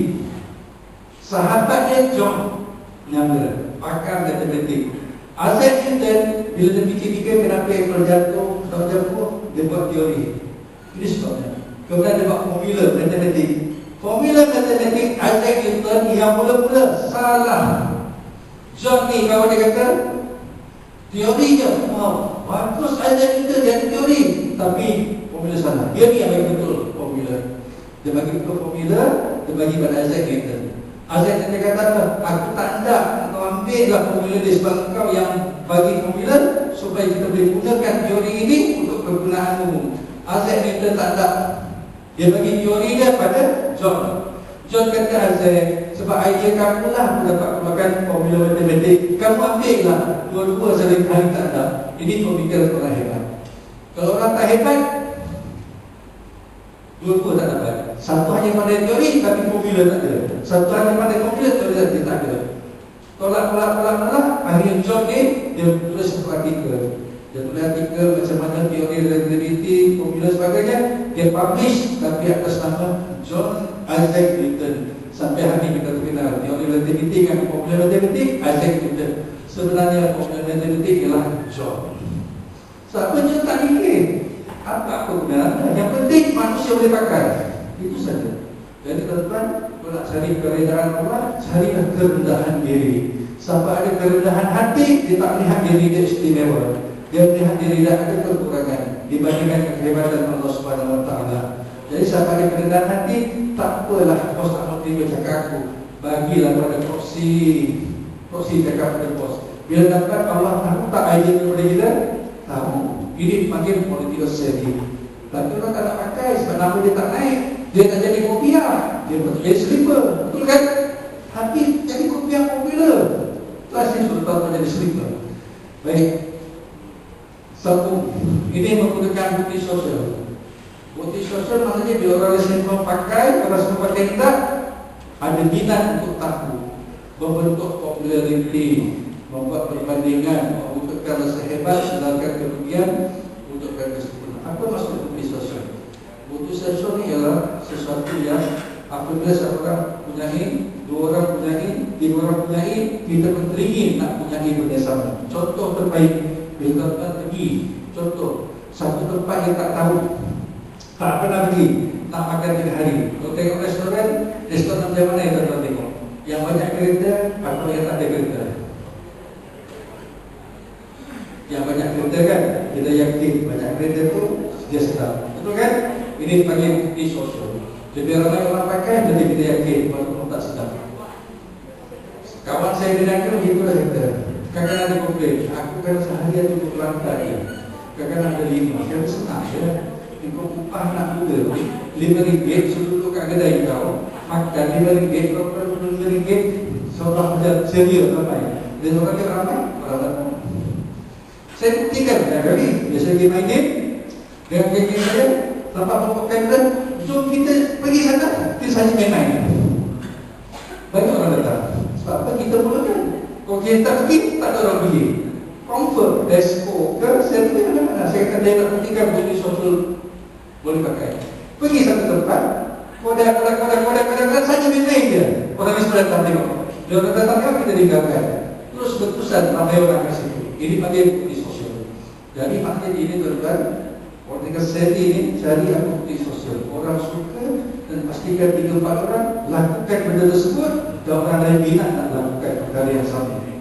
Sahabatnya John Newton, pakar matematik. Isaac Newton bila dia fikir-fikir kenapa Apple jatuh, dia buat teori. Ini sebabnya. Kemudian dia buat formula matematik. Formula matematik Isaac Newton yang mula-mula salah. John ni kawan dia kata teorinya bagus Isaac Newton jadi teori, tapi formula salah. Dia ni yang bagi betul formula. Dia bagi betul formula, dia bagi pada Isaac Newton. Isaac Newton kata apa? Aku tak nak kau ambillah formula dia sebab kau yang bagi formula supaya kita boleh gunakan teori ini untuk kegunaan umum. Isaac Newton tak nak. Dia bagi teori dia pada John. John kata Isaac, Sebab idea kamu lah aku dapat makan formula matematik. Kamu ambil lah. Dua-dua saling kali tak ada. Ini pemikiran orang hebat. Kalau orang tak hebat, dua-dua tak dapat. Satu hanya pandai teori tapi formula tak ada. Satu hanya pandai formula teori tak ada. Tolak, akhirnya job ni dia tulis satu artikel. Dia tulis artikel macam mana teori relativity, formula sebagainya. Dia publish tapi atas nama John Isaac Newton. Sampai hari ini kita kenal teori relativity dengan formula matematik Isaac Newton. Sebenarnya formula matematik ialah John. Siapa je tak fikir apa kebenaran. Yang penting manusia boleh pakai. Itu saja. Jadi tuan-tuan, kalau nak cari keredaan Allah, carilah kerendahan diri. Sampai ada kerendahan hati, dia tak lihat diri dia istimewa. Dia melihat diri dia ada kekurangan dibandingkan kehebatan Allah Subhanahu Wa Taala. Jadi sampai ada kerendahan hati, tak apalah bos tak mau terima cakap aku. Bagilah pada proksi cakap pada bos. Bila dapat Allah tahu tak idea kepada kita, tahu. Ini dipanggil political savvy. Tapi orang tak nak pakai sebab nama dia tak naik. Dia tak jadi kopiah, dia betul jadi sleeper. Betul kan? Hati jadi kopiah popular. Kelas ni sudah tahu jadi sleeper. Baik. Satu, ini menggunakan bukti sosial. Bukti sosial maknanya bila orang semua pakai, orang semua pakai tidak, ada minat untuk tahu, membentuk populariti, membuat perbandingan, membutuhkan rasa hebat, sedangkan kerugian, membutuhkan kesempurnaan. Apa maksud bukti sosial? Bukti sosial ini ialah sesuatu yang apabila seorang punyai, dua orang punyai, tiga orang punyai, kita teringin nak punyai benda sama. Contoh terbaik, bila tuan pergi, contoh satu tempat yang tak tahu, tak pernah pergi, nak makan 3 hari. Kalau tengok restoran macam mana yang tuan tengok? Yang banyak kereta atau yang tak ada kereta? Yang banyak kereta kan, kita yakin banyak kereta tu dia sedap. Betul kan? Ini panggil bukti sosial. Jadi ramai orang pakai, jadi kita yakin walaupun tak sedap. Kawan saya bilang itu lah kata. Kadang-kadang ada komplain, aku kan seharian duduk lantai. Kadang-kadang ada 5, saya senang ya. Ikut upah nak muda RM5, suruh duduk kat kedai kau makan RM5, kau perlu RM5. Seorang macam serius ramai. Dan orang yang ramai, orang saya buktikan kali, biasa pergi main game dengan geng saya, tanpa membuatkan dan jom kita pergi sana, kita saja main-main. Banyak orang datang. Sebab apa kita mulakan? Kalau kita tak pergi, tak ada orang pergi. Confirm, Despo ke, saya pergi mana-mana. Saya kata dia nak buktikan bukti sosial boleh pakai. Pergi satu tempat, kodak, saja main-main dia. Orang ni sudah datang tengok. Dia orang datang, kita tinggalkan. Terus berterusan ramai orang ke situ. Ini panggil bukti sosial. Jadi maknanya ini tuan-tuan, political savvy ini cari bukti sosial. Orang suka dan pastikan 3-4 orang lakukan benda tersebut dan orang lain minat nak lakukan perkara yang sama ini.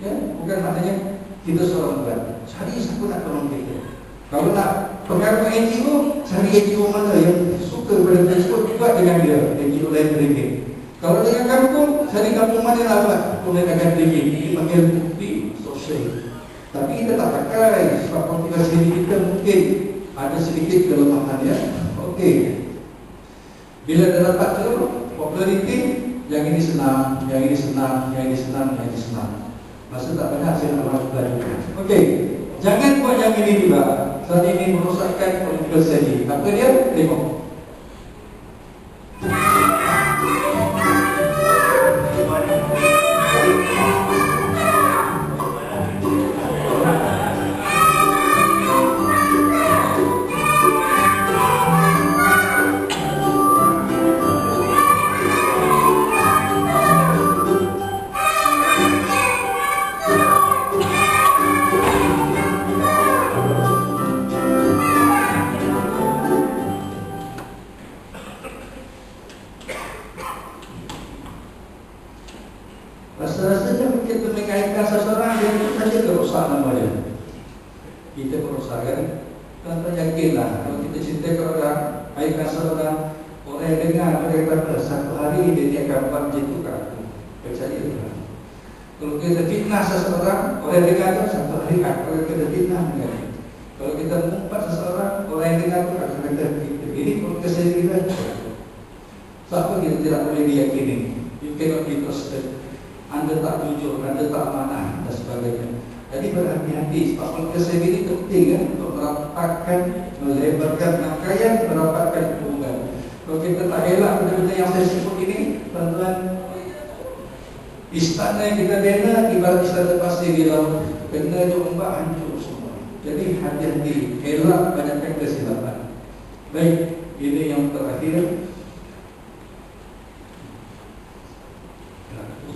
Ya, bukan maknanya kita seorang buat. Cari siapa nak tolong kita. Kalau nak pengaruh NGO, cari NGO mana yang suka pada tersebut buat dengan dia. NGO lain beringgit. Kalau dengan kampung, cari kampung mana lah buat menggunakan beringgit. Ini panggil bukti sosial. Tapi kita tak pakai sebab komplikasi kita mungkin ada sedikit kelemahan ya. Okey. Bila dah dapat tu populariti, yang ini senang, yang ini senang, yang ini senang, yang ini senang. Masa tak banyak saya nak belajar. Okey. Jangan buat yang ini juga. Saat ini merosakkan political savvy. Apa dia? Tengok. Rasa-rasanya kita mengaitkan seseorang yang itu saja kerosak namanya. Kita merosak kan? Tanpa yakinlah kalau kita cinta ke orang, aitkan seseorang, orang yang dengar mereka kata satu hari dia akan buat macam itu ke aku. Percayalah. Kalau kita fitnah seseorang, orang yang dengar itu satu hari aku kita fitnah dengan dia. Kalau kita mengumpat seseorang, orang yang dengar itu akan kata ini kalau kesalahan kita. Sebab kita tidak boleh diyakini. You cannot be trusted. Anda tak jujur, Anda tak amanah dan sebagainya. Jadi berhati-hati. Sebab podcast ini penting kan, untuk merapatkan, melebarkan rangkaian, merapatkan hubungan. Kalau kita tak elak benda-benda yang saya sebut ini, tuan-tuan, istana yang kita bina ibarat istana pasir di laut, kena ombak hancur semua. Jadi hati-hati, elak banyakkan kesilapan. Baik, ini yang terakhir.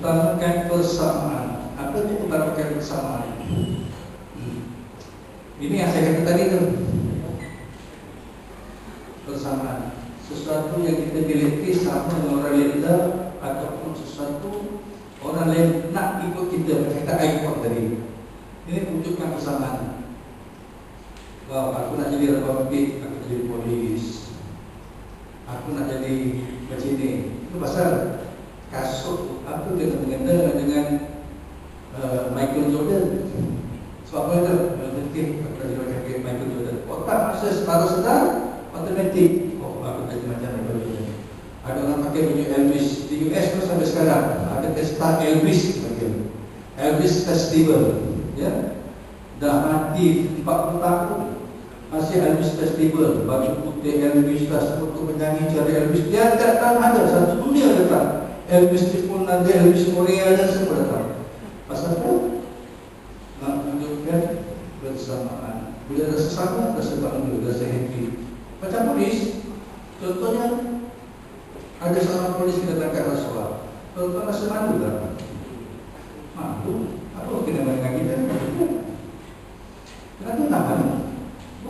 Utamakan persamaan. Apa itu utamakan persamaan? Ini yang saya kata tadi tu, persamaan. Sesuatu yang kita miliki sama dengan orang lain ataupun sesuatu orang lain nak ikut kita, kita ikut tadi. Ini tunjukkan persamaan. Wow, aku nak jadi republik, aku jadi polis. Aku nak jadi macam ni. Itu pasal kasut apa kena mengena dengan Michael Jordan. Sebab apa itu? Mungkin kita juga pakai Michael Jordan. Otak masa sedar automatik. Oh, aku jadi macam Michael Jordan. Ada orang pakai baju Elvis di US pun sampai sekarang. Ada pesta Elvis macam Elvis Festival, ya. Dah mati 40 tahun. Masih Elvis Festival, baju putih Elvis, satu penyanyi cari Elvis. Dia datang ada satu dunia datang. Elvis Jepun ada, Elvis Korea dan semua datang. Pasal apa? Nak menunjukkan bersamaan. Bila ada sesama, ada sebab juga rasa happy. Macam polis, contohnya ada seorang polis kita tangkap rasuah. Contohnya rasa malu tak? Malu? Apa kena dengan kita? Kenapa tak malu?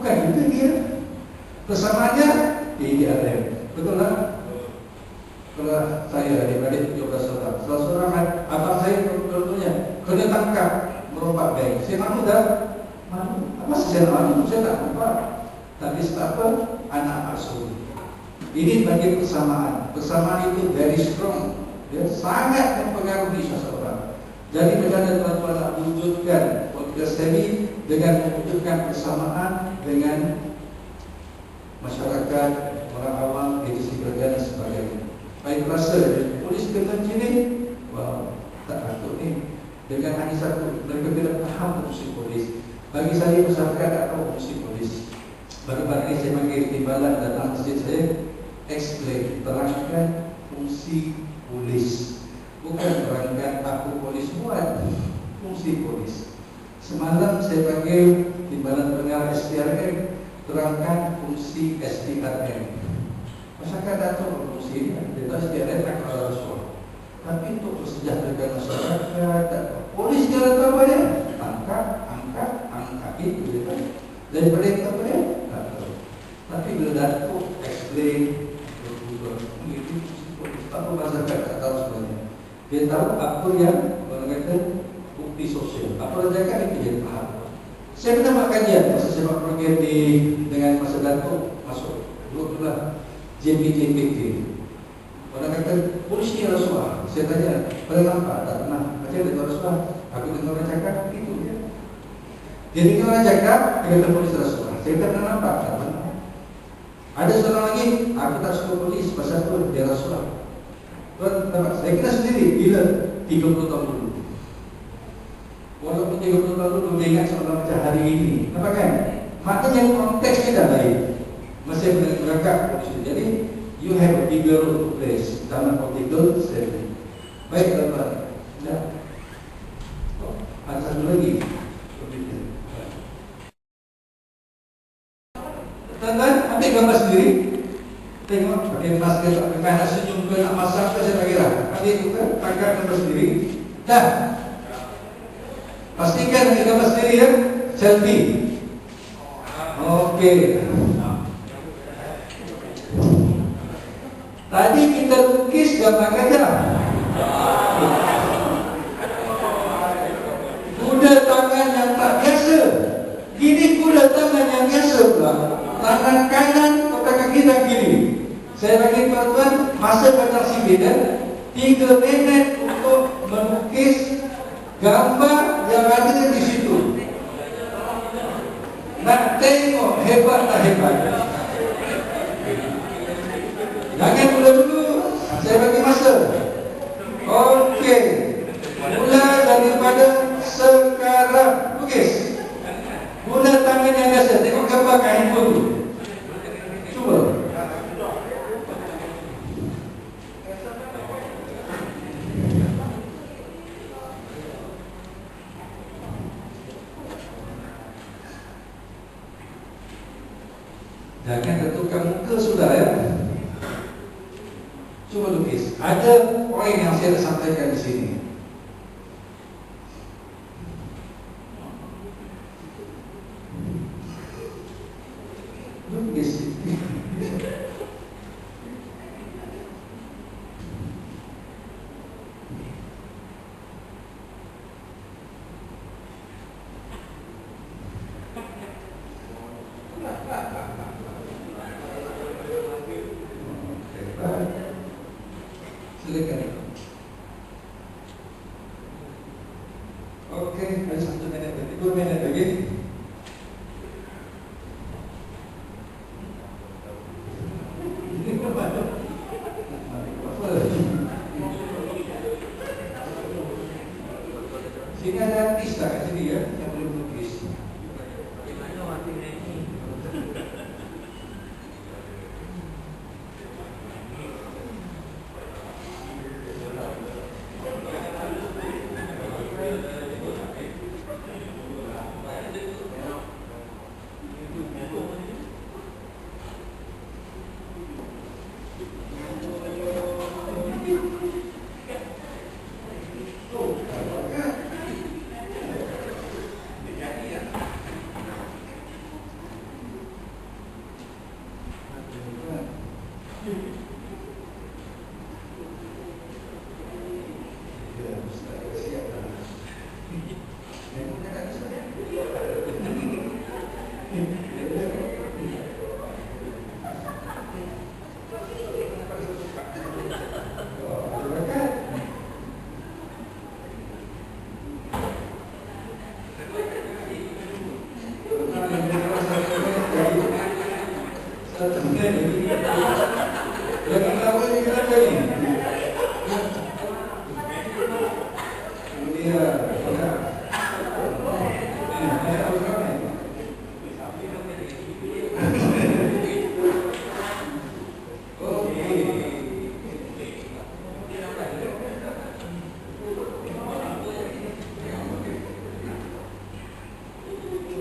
Bukan kita dia. Bersamaannya PDRM. Betul tak? Kalau saya adik-adik 17 orang, salah seorang abang saya contohnya kena tangkap merompak bank. Saya malu tak? Malu. Apa saya malu? Saya tak nampak. Tapi sebab apa? Anak asuh. Ini bagi persamaan. Persamaan itu very strong. Dia sangat mempengaruhi seseorang. Jadi bagaimana tuan-tuan nak wujudkan podcast ini dengan mewujudkan persamaan dengan masyarakat, orang awam, edisi kerajaan dan sebagainya. Baik rasa polis kena macam ni, wow, tak patut ni. Dengan hanya satu, mereka tidak faham fungsi polis. Bagi saya masyarakat tak tahu fungsi polis. Baru-baru ini saya panggil timbalan datang masjid saya, explain, terangkan fungsi polis. Bukan terangkan apa polis buat, fungsi polis. Semalam saya panggil timbalan pengarah SDRM, terangkan fungsi SDRM. Masyarakat tak tahu fungsi ini, dia tahu SDRM tak kalau rasuah. Tapi untuk mensejahterakan masyarakat, polis dia tahu apa dia? Angkat itu dia tahu. Daripada itu apa dia? Tak tahu. Tapi bila Datuk explain, itu apa masyarakat tak tahu sebenarnya. Dia tahu apa yang orang kata bukti sosial. Apa orang cakap itu dia faham. Saya pernah buat kajian masa saya buat program dengan masa Datuk masuk. Dua bulan JPJPK. Orang kata polis ni rasuah. Saya tanya, pernah nampak? Tak pernah. Macam mana rasuah? Aku dengar orang cakap itu je. Dia dengar orang cakap, dia kata polis rasuah. Saya tak pernah nampak. Tak pernah. Ada seorang lagi, aku tak suka polis pasal tu dia rasuah. Tuan, saya kena sendiri bila 30 tahun dulu. Walaupun 30 tahun dulu dia ingat seolah macam hari ini. Nampak kan? Maknanya konteksnya dah lain. Masih berangkat polis. Jadi you have a bigger role to play dalam political setting. Baik tuan-tuan. Ya. Oh, ada satu lagi. Tuan-tuan, ambil gambar sendiri. Tengok pakai masker, pakai nak senyum ke, nak masak ke, saya tak kira. Ambil juga, pakai gambar sendiri. Dah. Pastikan ambil gambar sendiri ya. Selfie. Okey. Tadi kita lukis gambar gajah. Kuda tangan yang tak biasa. Gini kuda tangan yang biasa pula. Tangan kanan atau kaki dan kiri. Saya bagi tuan-tuan masa kata sibin 3 minit untuk melukis gambar yang ada di situ. Nak tengok hebat tak hebat. Jangan dulu, saya bagi masa. pakai handphone tu. Cuba. Jangan tentukan muka sudah ya. Cuba lukis. Ada poin yang saya sampaikan di sini. Lukis. Silakan. Okey, ada 1 minit lagi, 2 minit lagi. Sini ada artis tak kat sini ya, yang boleh melukis.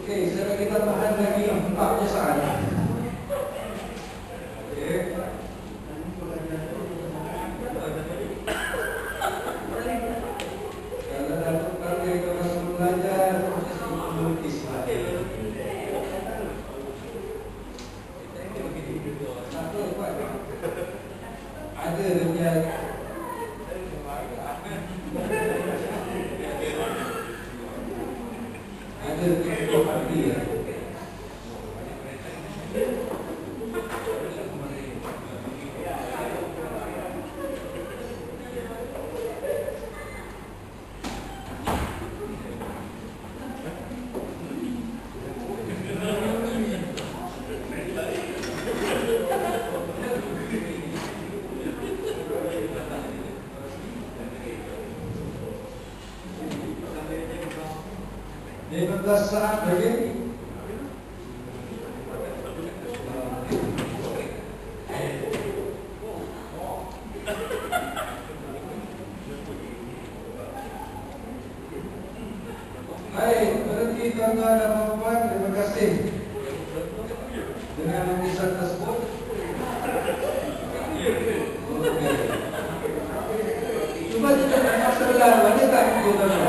Okey, saya bagi tambahan lagi 4 saat. Okey. Kalau dapat pakai kelas belajar proses melukis lagi. Satu buat. Ada dia ada kelompok ahli ya. Belas saat lagi. Baik, berhenti tuan-tuan dan puan-puan. Terima kasih dengan lukisan tersebut. Cuba kita tengok sebelah, ada tak tuan-tuan?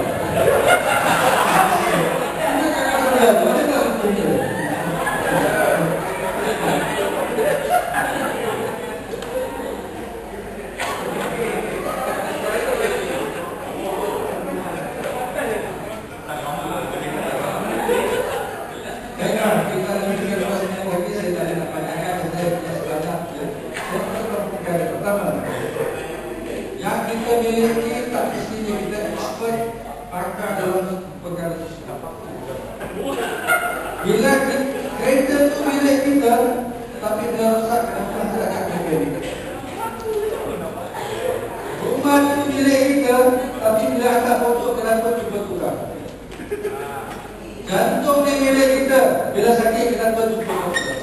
Yang kita miliki tak mestinya kita expert pakar dalam perkara tersebut. Bila kereta tu milik kita, tapi dia rosak, kenapa kita akan beli? Rumah tu milik kita, tapi bila akan pokok, kenapa cuba tukar? Jantung ni milik kita. Bila sakit kita jumpa doktor.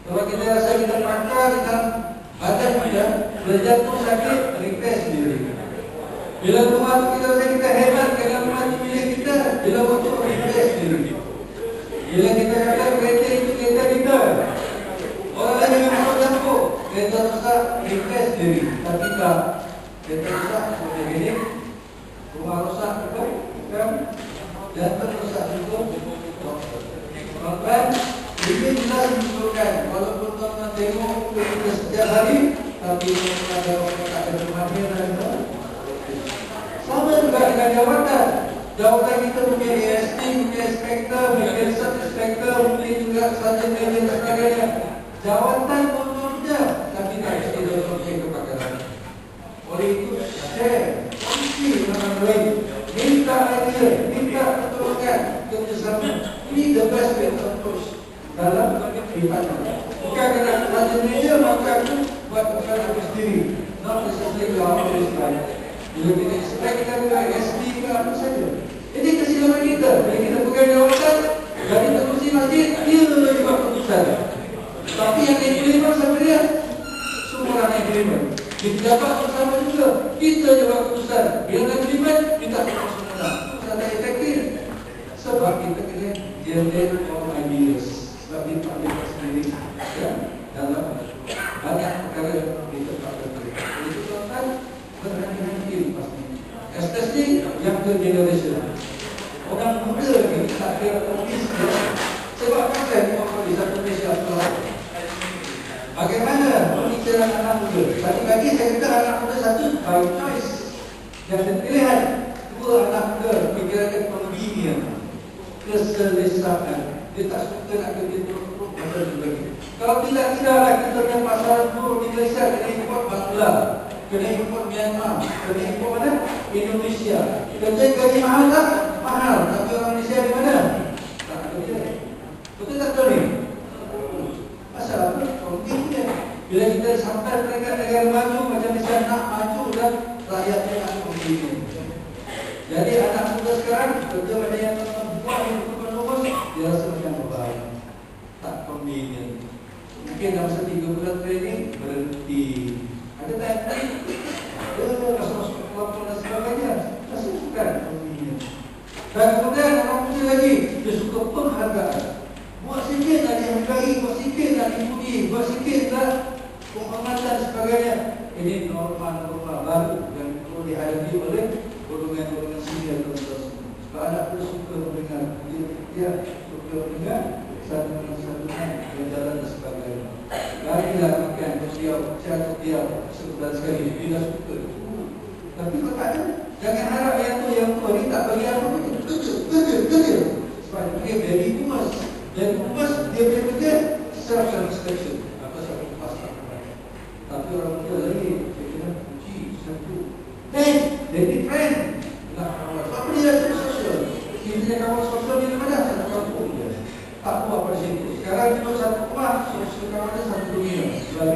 Kalau kita rasa kita pakar kita badan kita, bila jantung sakit repair sendiri. Bila rumah kita rasa kita hebat, kalau rumah itu milik kita, bila waktu repair sendiri. Bila kita kata kereta itu kereta kita, orang lain yang masuk campur, kereta rusak repair sendiri. Tapi tak, kereta rusak boleh gini, rumah rusak itu kan, jantung rusak itu. Maka ini jelas menunjukkan walaupun tuan tengok kita setiap hari, tapi ada orang tak ada kematian dan sama juga dengan jawatan. Jawatan kita punya AST, punya inspektor, punya research inspektor, mungkin juga saja manager dan sebagainya. Jawatan kontornya, tapi tak mesti dalam kepakaran. Oleh itu, share, kongsi dengan lain, minta idea, minta pertolongan, kerjasama. Ini the best way to approach dalam kehidupan. Bukan kena saja manager, maka aku buat perkara aku sendiri. Not necessarily our own life. Bila kita expect kita buat SD ke apa saja. Jadi kesilapan kita, bila kita pegang jawatan, jadi terkusi masjid, dia boleh buat keputusan. Tapi yang diterima sama dia, semua orang yang diterima. Kita dapat bersama juga, kita je buat keputusan. Bila nak terima, kita tak semua. Kita tak efektif. Sebab kita kena generate all ideas. Sebab kita ambil sendiri. Ya, dalam banyak perkara kita tak terima. Itu tuan-tuan, berhati-hati pasti. Especially younger generation. Orang muda ni tak kira opis dia. Sebab kan orang di satu Malaysia bagaimana pemikiran anak muda. Bagi saya kata anak muda satu by choice. Yang pilihan. Dua anak muda pemikiran convenient, keselesaan. Dia tak suka nak kerja teruk-teruk macam tu lagi. Kalau tidak-tidaklah kita punya pasaran buruk di Malaysia kena import Bangla, kena import Myanmar, kena import mana? Indonesia. Kerja gaji mahal tak? Mahal. Tapi orang Malaysia di mana? Tak kerja. Betul tak tahu ni? Pasal apa? Kontingnya. Bila kita sampai mereka negara maju, macam Malaysia nak maju dan rakyatnya nak kontingnya. Jadi anak muda sekarang kerja macam yang buat yang berkembang dia rasa macam berbahaya. Tak convenient. Mungkin dalam 3 bulan training berhenti. Ada tak? Masuk kelompok dan sebagainya. Rasa bukan convenient. Dan kemudian orang muda lagi, dia suka penghargaan. Buat sikit nak dihargai, buat sikit nak dipuji, buat sikit nak penghormatan dan sebagainya. Ini norma-norma baru yang perlu dihadapi oleh golongan-golongan senior dan sebagainya. Sebab anak pun suka mendengar, dia suka mendengar satu-satunya berjalan dan sebagainya. Larilah makan, dia sebulan sekali, dia suka. Tapi kalau tak ada, jangan harap yang tua ni tak bagi apa pun. Kerja. Sebab dia very puas. Dan puas dia boleh kerja self-satisfaction. Apa satu pasal. Tapi orang muda lagi, dia kena puji satu. Jadi friend. Apa dia rasa sosial? Dia punya kawan sosial di mana? Satu kampung dia. Tak buat pada situ. Sekarang kita satu rumah, sosial kawan dia satu dunia. Sebab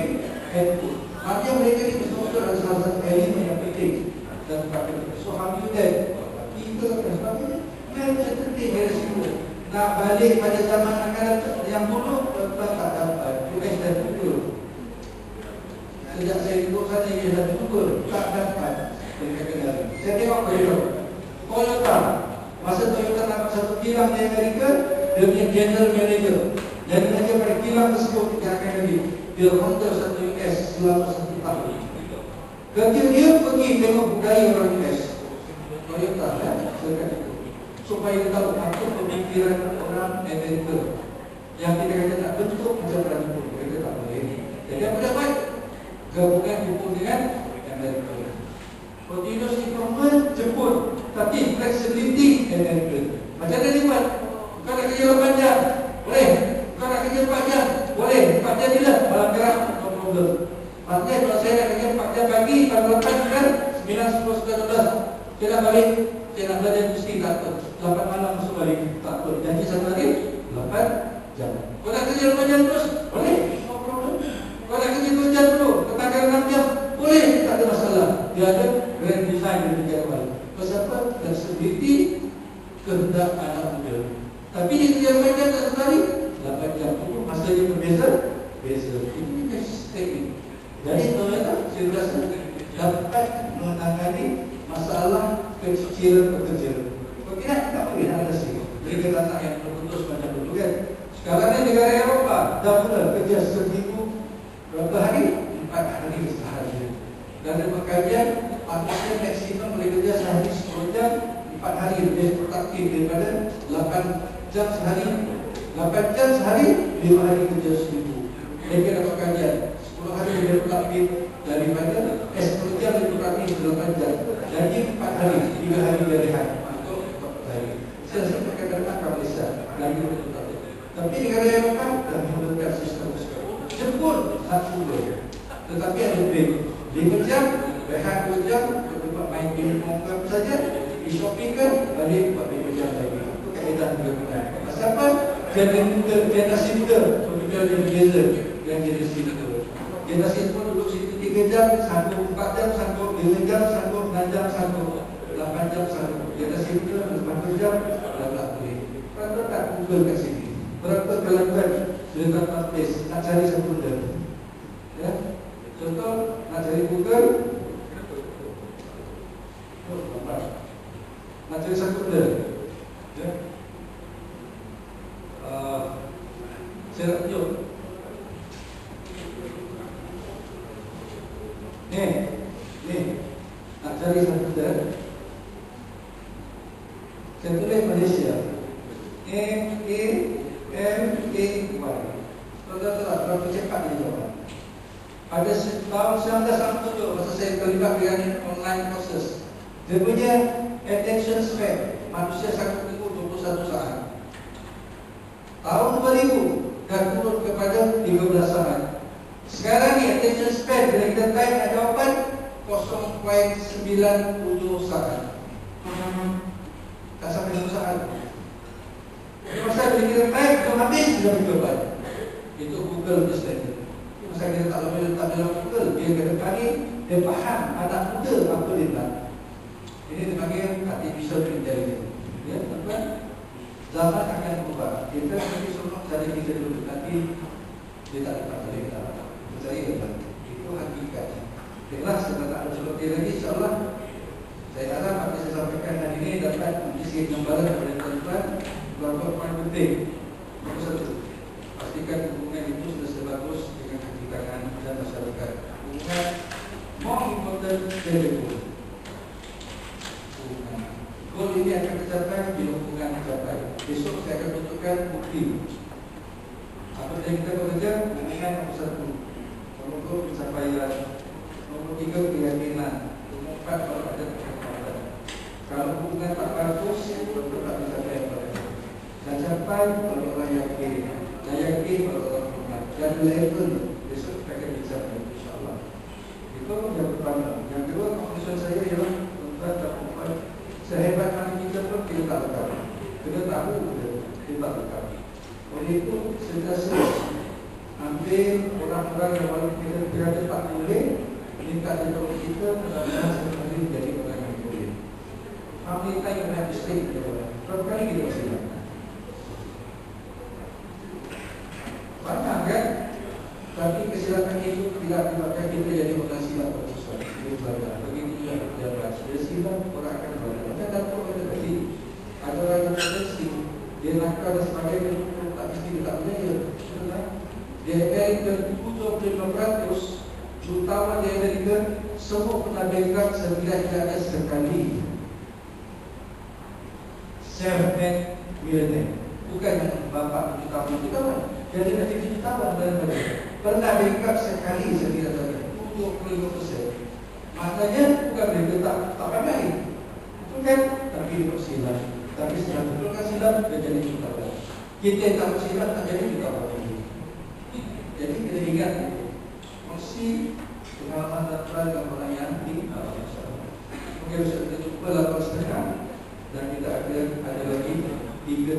handphone. Maknanya mereka ni betul-betul ada salah satu elemen yang penting. Dan sebagainya. So alhamdulillah, kita dan sebagainya memang penting dari situ. Nak balik pada zaman akan yang dulu tak dapat. Bukan dah tutup. Sejak saya duduk sana dia dah tutup. Tak dapat. Saya tengok Toyota. Masa Toyota dapat satu kilang di Amerika, dia punya general manager. Dan manager pada kilang tersebut dia akan lagi. Dia honda satu US selama 1 tahun. Kerja dia pergi tengok budaya orang US. Toyota sekat itu. Supaya dia tahu apa pemikiran orang Amerika. Yang kita kata nak bentuk macam orang Jepun. Mereka tak boleh. Jadi apa dapat? Gabungan Jepun dengan Amerika. Continuous improvement Jepun. Tapi flexibility Amerika. Macam mana dia buat? Kau nak kerja 8 jam? Boleh. Kau nak kerja 4 jam? Boleh. 4 jam bila? Malam gerak. No problem. Maksudnya kalau saya nak kerja 4 jam pagi, kalau 8 kan 9, 10, 11. Saya nak balik. Saya nak belajar mesti tak apa. 8 malam masuk balik. Tak apa. Janji satu hari 8 jam. Kau nak kerja 8 jam terus? Boleh. No problem. Kau nak kerja 2 jam dulu? Katakan 6 jam? Boleh. Tak ada masalah. Dia ada grand design dari kerja awal. Pasal apa? Flexibility kehendak anak muda. Tapi dia kerja 8 jam satu hari, 8 jam itu masanya berbeza. Ini sistem ini. Jadi ternyata saya rasa dapat menangani masalah kecicilan pekerja. Kalau tidak boleh ada sih. Jadi kata yang terputus macam dulu kan. Sekarang ini negara Eroppa dah mula kerja seminggu berapa hari? 4 hari sehari. Dan dalam kajian patutnya maksimum boleh kerja sehari 10 jam, 4 hari lebih produktif daripada 8 jam sehari. 8 jam sehari, 5 hari kerja seminggu. Mereka dapat kajian 10 hari lebih produktif daripada 10 jam lebih produktif 8 jam. Jadi 4 hari, 3 hari dari hari. Untuk 4 hari. Saya rasa berkaitan Malaysia lagi betul. Tapi negara Eroppa dah menggunakan sistem tersebut. Jemput satu dua. Tetapi ada lebih 5 jam, rehat 2 jam, untuk main game apa saja, di shopping kan, balik buat 5 jam lagi. Itu kaedah juga. Pasal apa? Generasi muda, pemikiran yang berbeza dengan generasi muda. Generasi itu duduk situ 3 jam, sanggup 4 jam, sanggup 5 jam, sanggup 6 jam, sanggup 8 jam, sanggup. Generasi muda 8 jam, dah tak boleh. Berapa tak Google kat sini? Berapa kelakuan sudah dapat place nak cari satu benda? Ya, contoh nak cari Google, nak cari satu benda. Ya, saya nak tunjuk. Ni, nak cari satu benda. Saya tulis Malaysia. M-A-M-A-Y. Berapa cepat dia jawab. Pada tahun 1967 masa saya terlibat dengan online courses, dia punya attention span manusia satu minggu 21 saat. Tahun 2000 dah turun kepada 13 saat. Sekarang ni attention span bila kita type nak jawapan 0.97 saat. Tak sampai 1 saat. Masa bila kita type, belum habis sudah berjawapan. Itu Google Translate. Masa kita tak boleh letak dalam Google, dia kata kali dia faham anak muda apa dia nak. Ini dipanggil artificial intelligence. Ya, tuan-tuan, zaman akan berubah. Kita nanti semua cari kita dulu, nanti dia tak dapat boleh kita. Percaya tak? Itu hakikatnya. Baiklah, saya tak ada seperti lagi, insyaAllah. Saya harap apa yang saya sampaikan hari ini dapat memberi gambaran kepada tuan-tuan beberapa poin penting. Nombor 1, pastikan hubungan itu sudah sebagus dengan kekitaan dan masyarakat. Hubungan more important than the goal. Goal ini akan tercapai bila hubungan tercapai. Besok saya akan tunjukkan bukti. Apa yang kita bekerja? Hubungan nombor 1. Nombor 2, pencapaian. Nombor 3, keyakinan. Nombor 4, kalau ada kekuatan. Kalau hubungan tak bagus, betul tak mencapai apa. Dan capai kalau orang yakin. Dan yakin kalau orang hormat. Dan level besok kita akan bicara, insyaAllah. Itu yang pertama. Yang kedua, konklusi saya ialah tuan-tuan dan puan, sehebat mana kita pun kita tak lekap. Kita tahu kita tak lekap. Oleh itu, sentiasa ambil orang-orang yang walaupun kita berada tak boleh, minta kepada kita benar-benar sebenarnya menjadi orang yang boleh. How many times you have to stay together? Berapa kali kita masih lakukan? Banyak kan? Tapi kesilapan itu tidak menyebabkan kita jadi orang silap pada sesuatu. Begitu juga pejabat. Dia silap, orang akan berada. Macam datuk kata tadi, ada orang yang berhasil, dia nakal dan sebagainya, tak mesti dia tak berjaya. Di Amerika 75% jutawan di Amerika semua pernah bengkak setidaknya sekali. Self-made millionaire. Bukan yang bapa jutawan jutawan. Jadi nanti jutawan dalam mereka pernah bengkak sekali setidaknya 75%. Maknanya bukan mereka tak pandai. Itu kan? Tapi dia bersilap. Tapi setelah betulkan silap, dia jadi jutawan. Kita yang tak bersilap tak jadi jutawan. Jadi kita ingat kongsi pengalaman dan peran orang yang di masyarakat. Mungkin bisa kita jumpa 8.30 dan kita ada lagi 3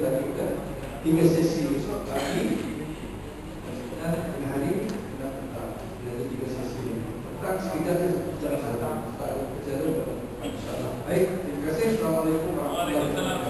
sesi esok lagi dan tengah hari dan petang. Ada 3 sesi petang sekitar jam 1 tak ada berjalan. InsyaAllah. Baik, terima kasih. Assalamualaikum warahmatullahi wabarakatuh.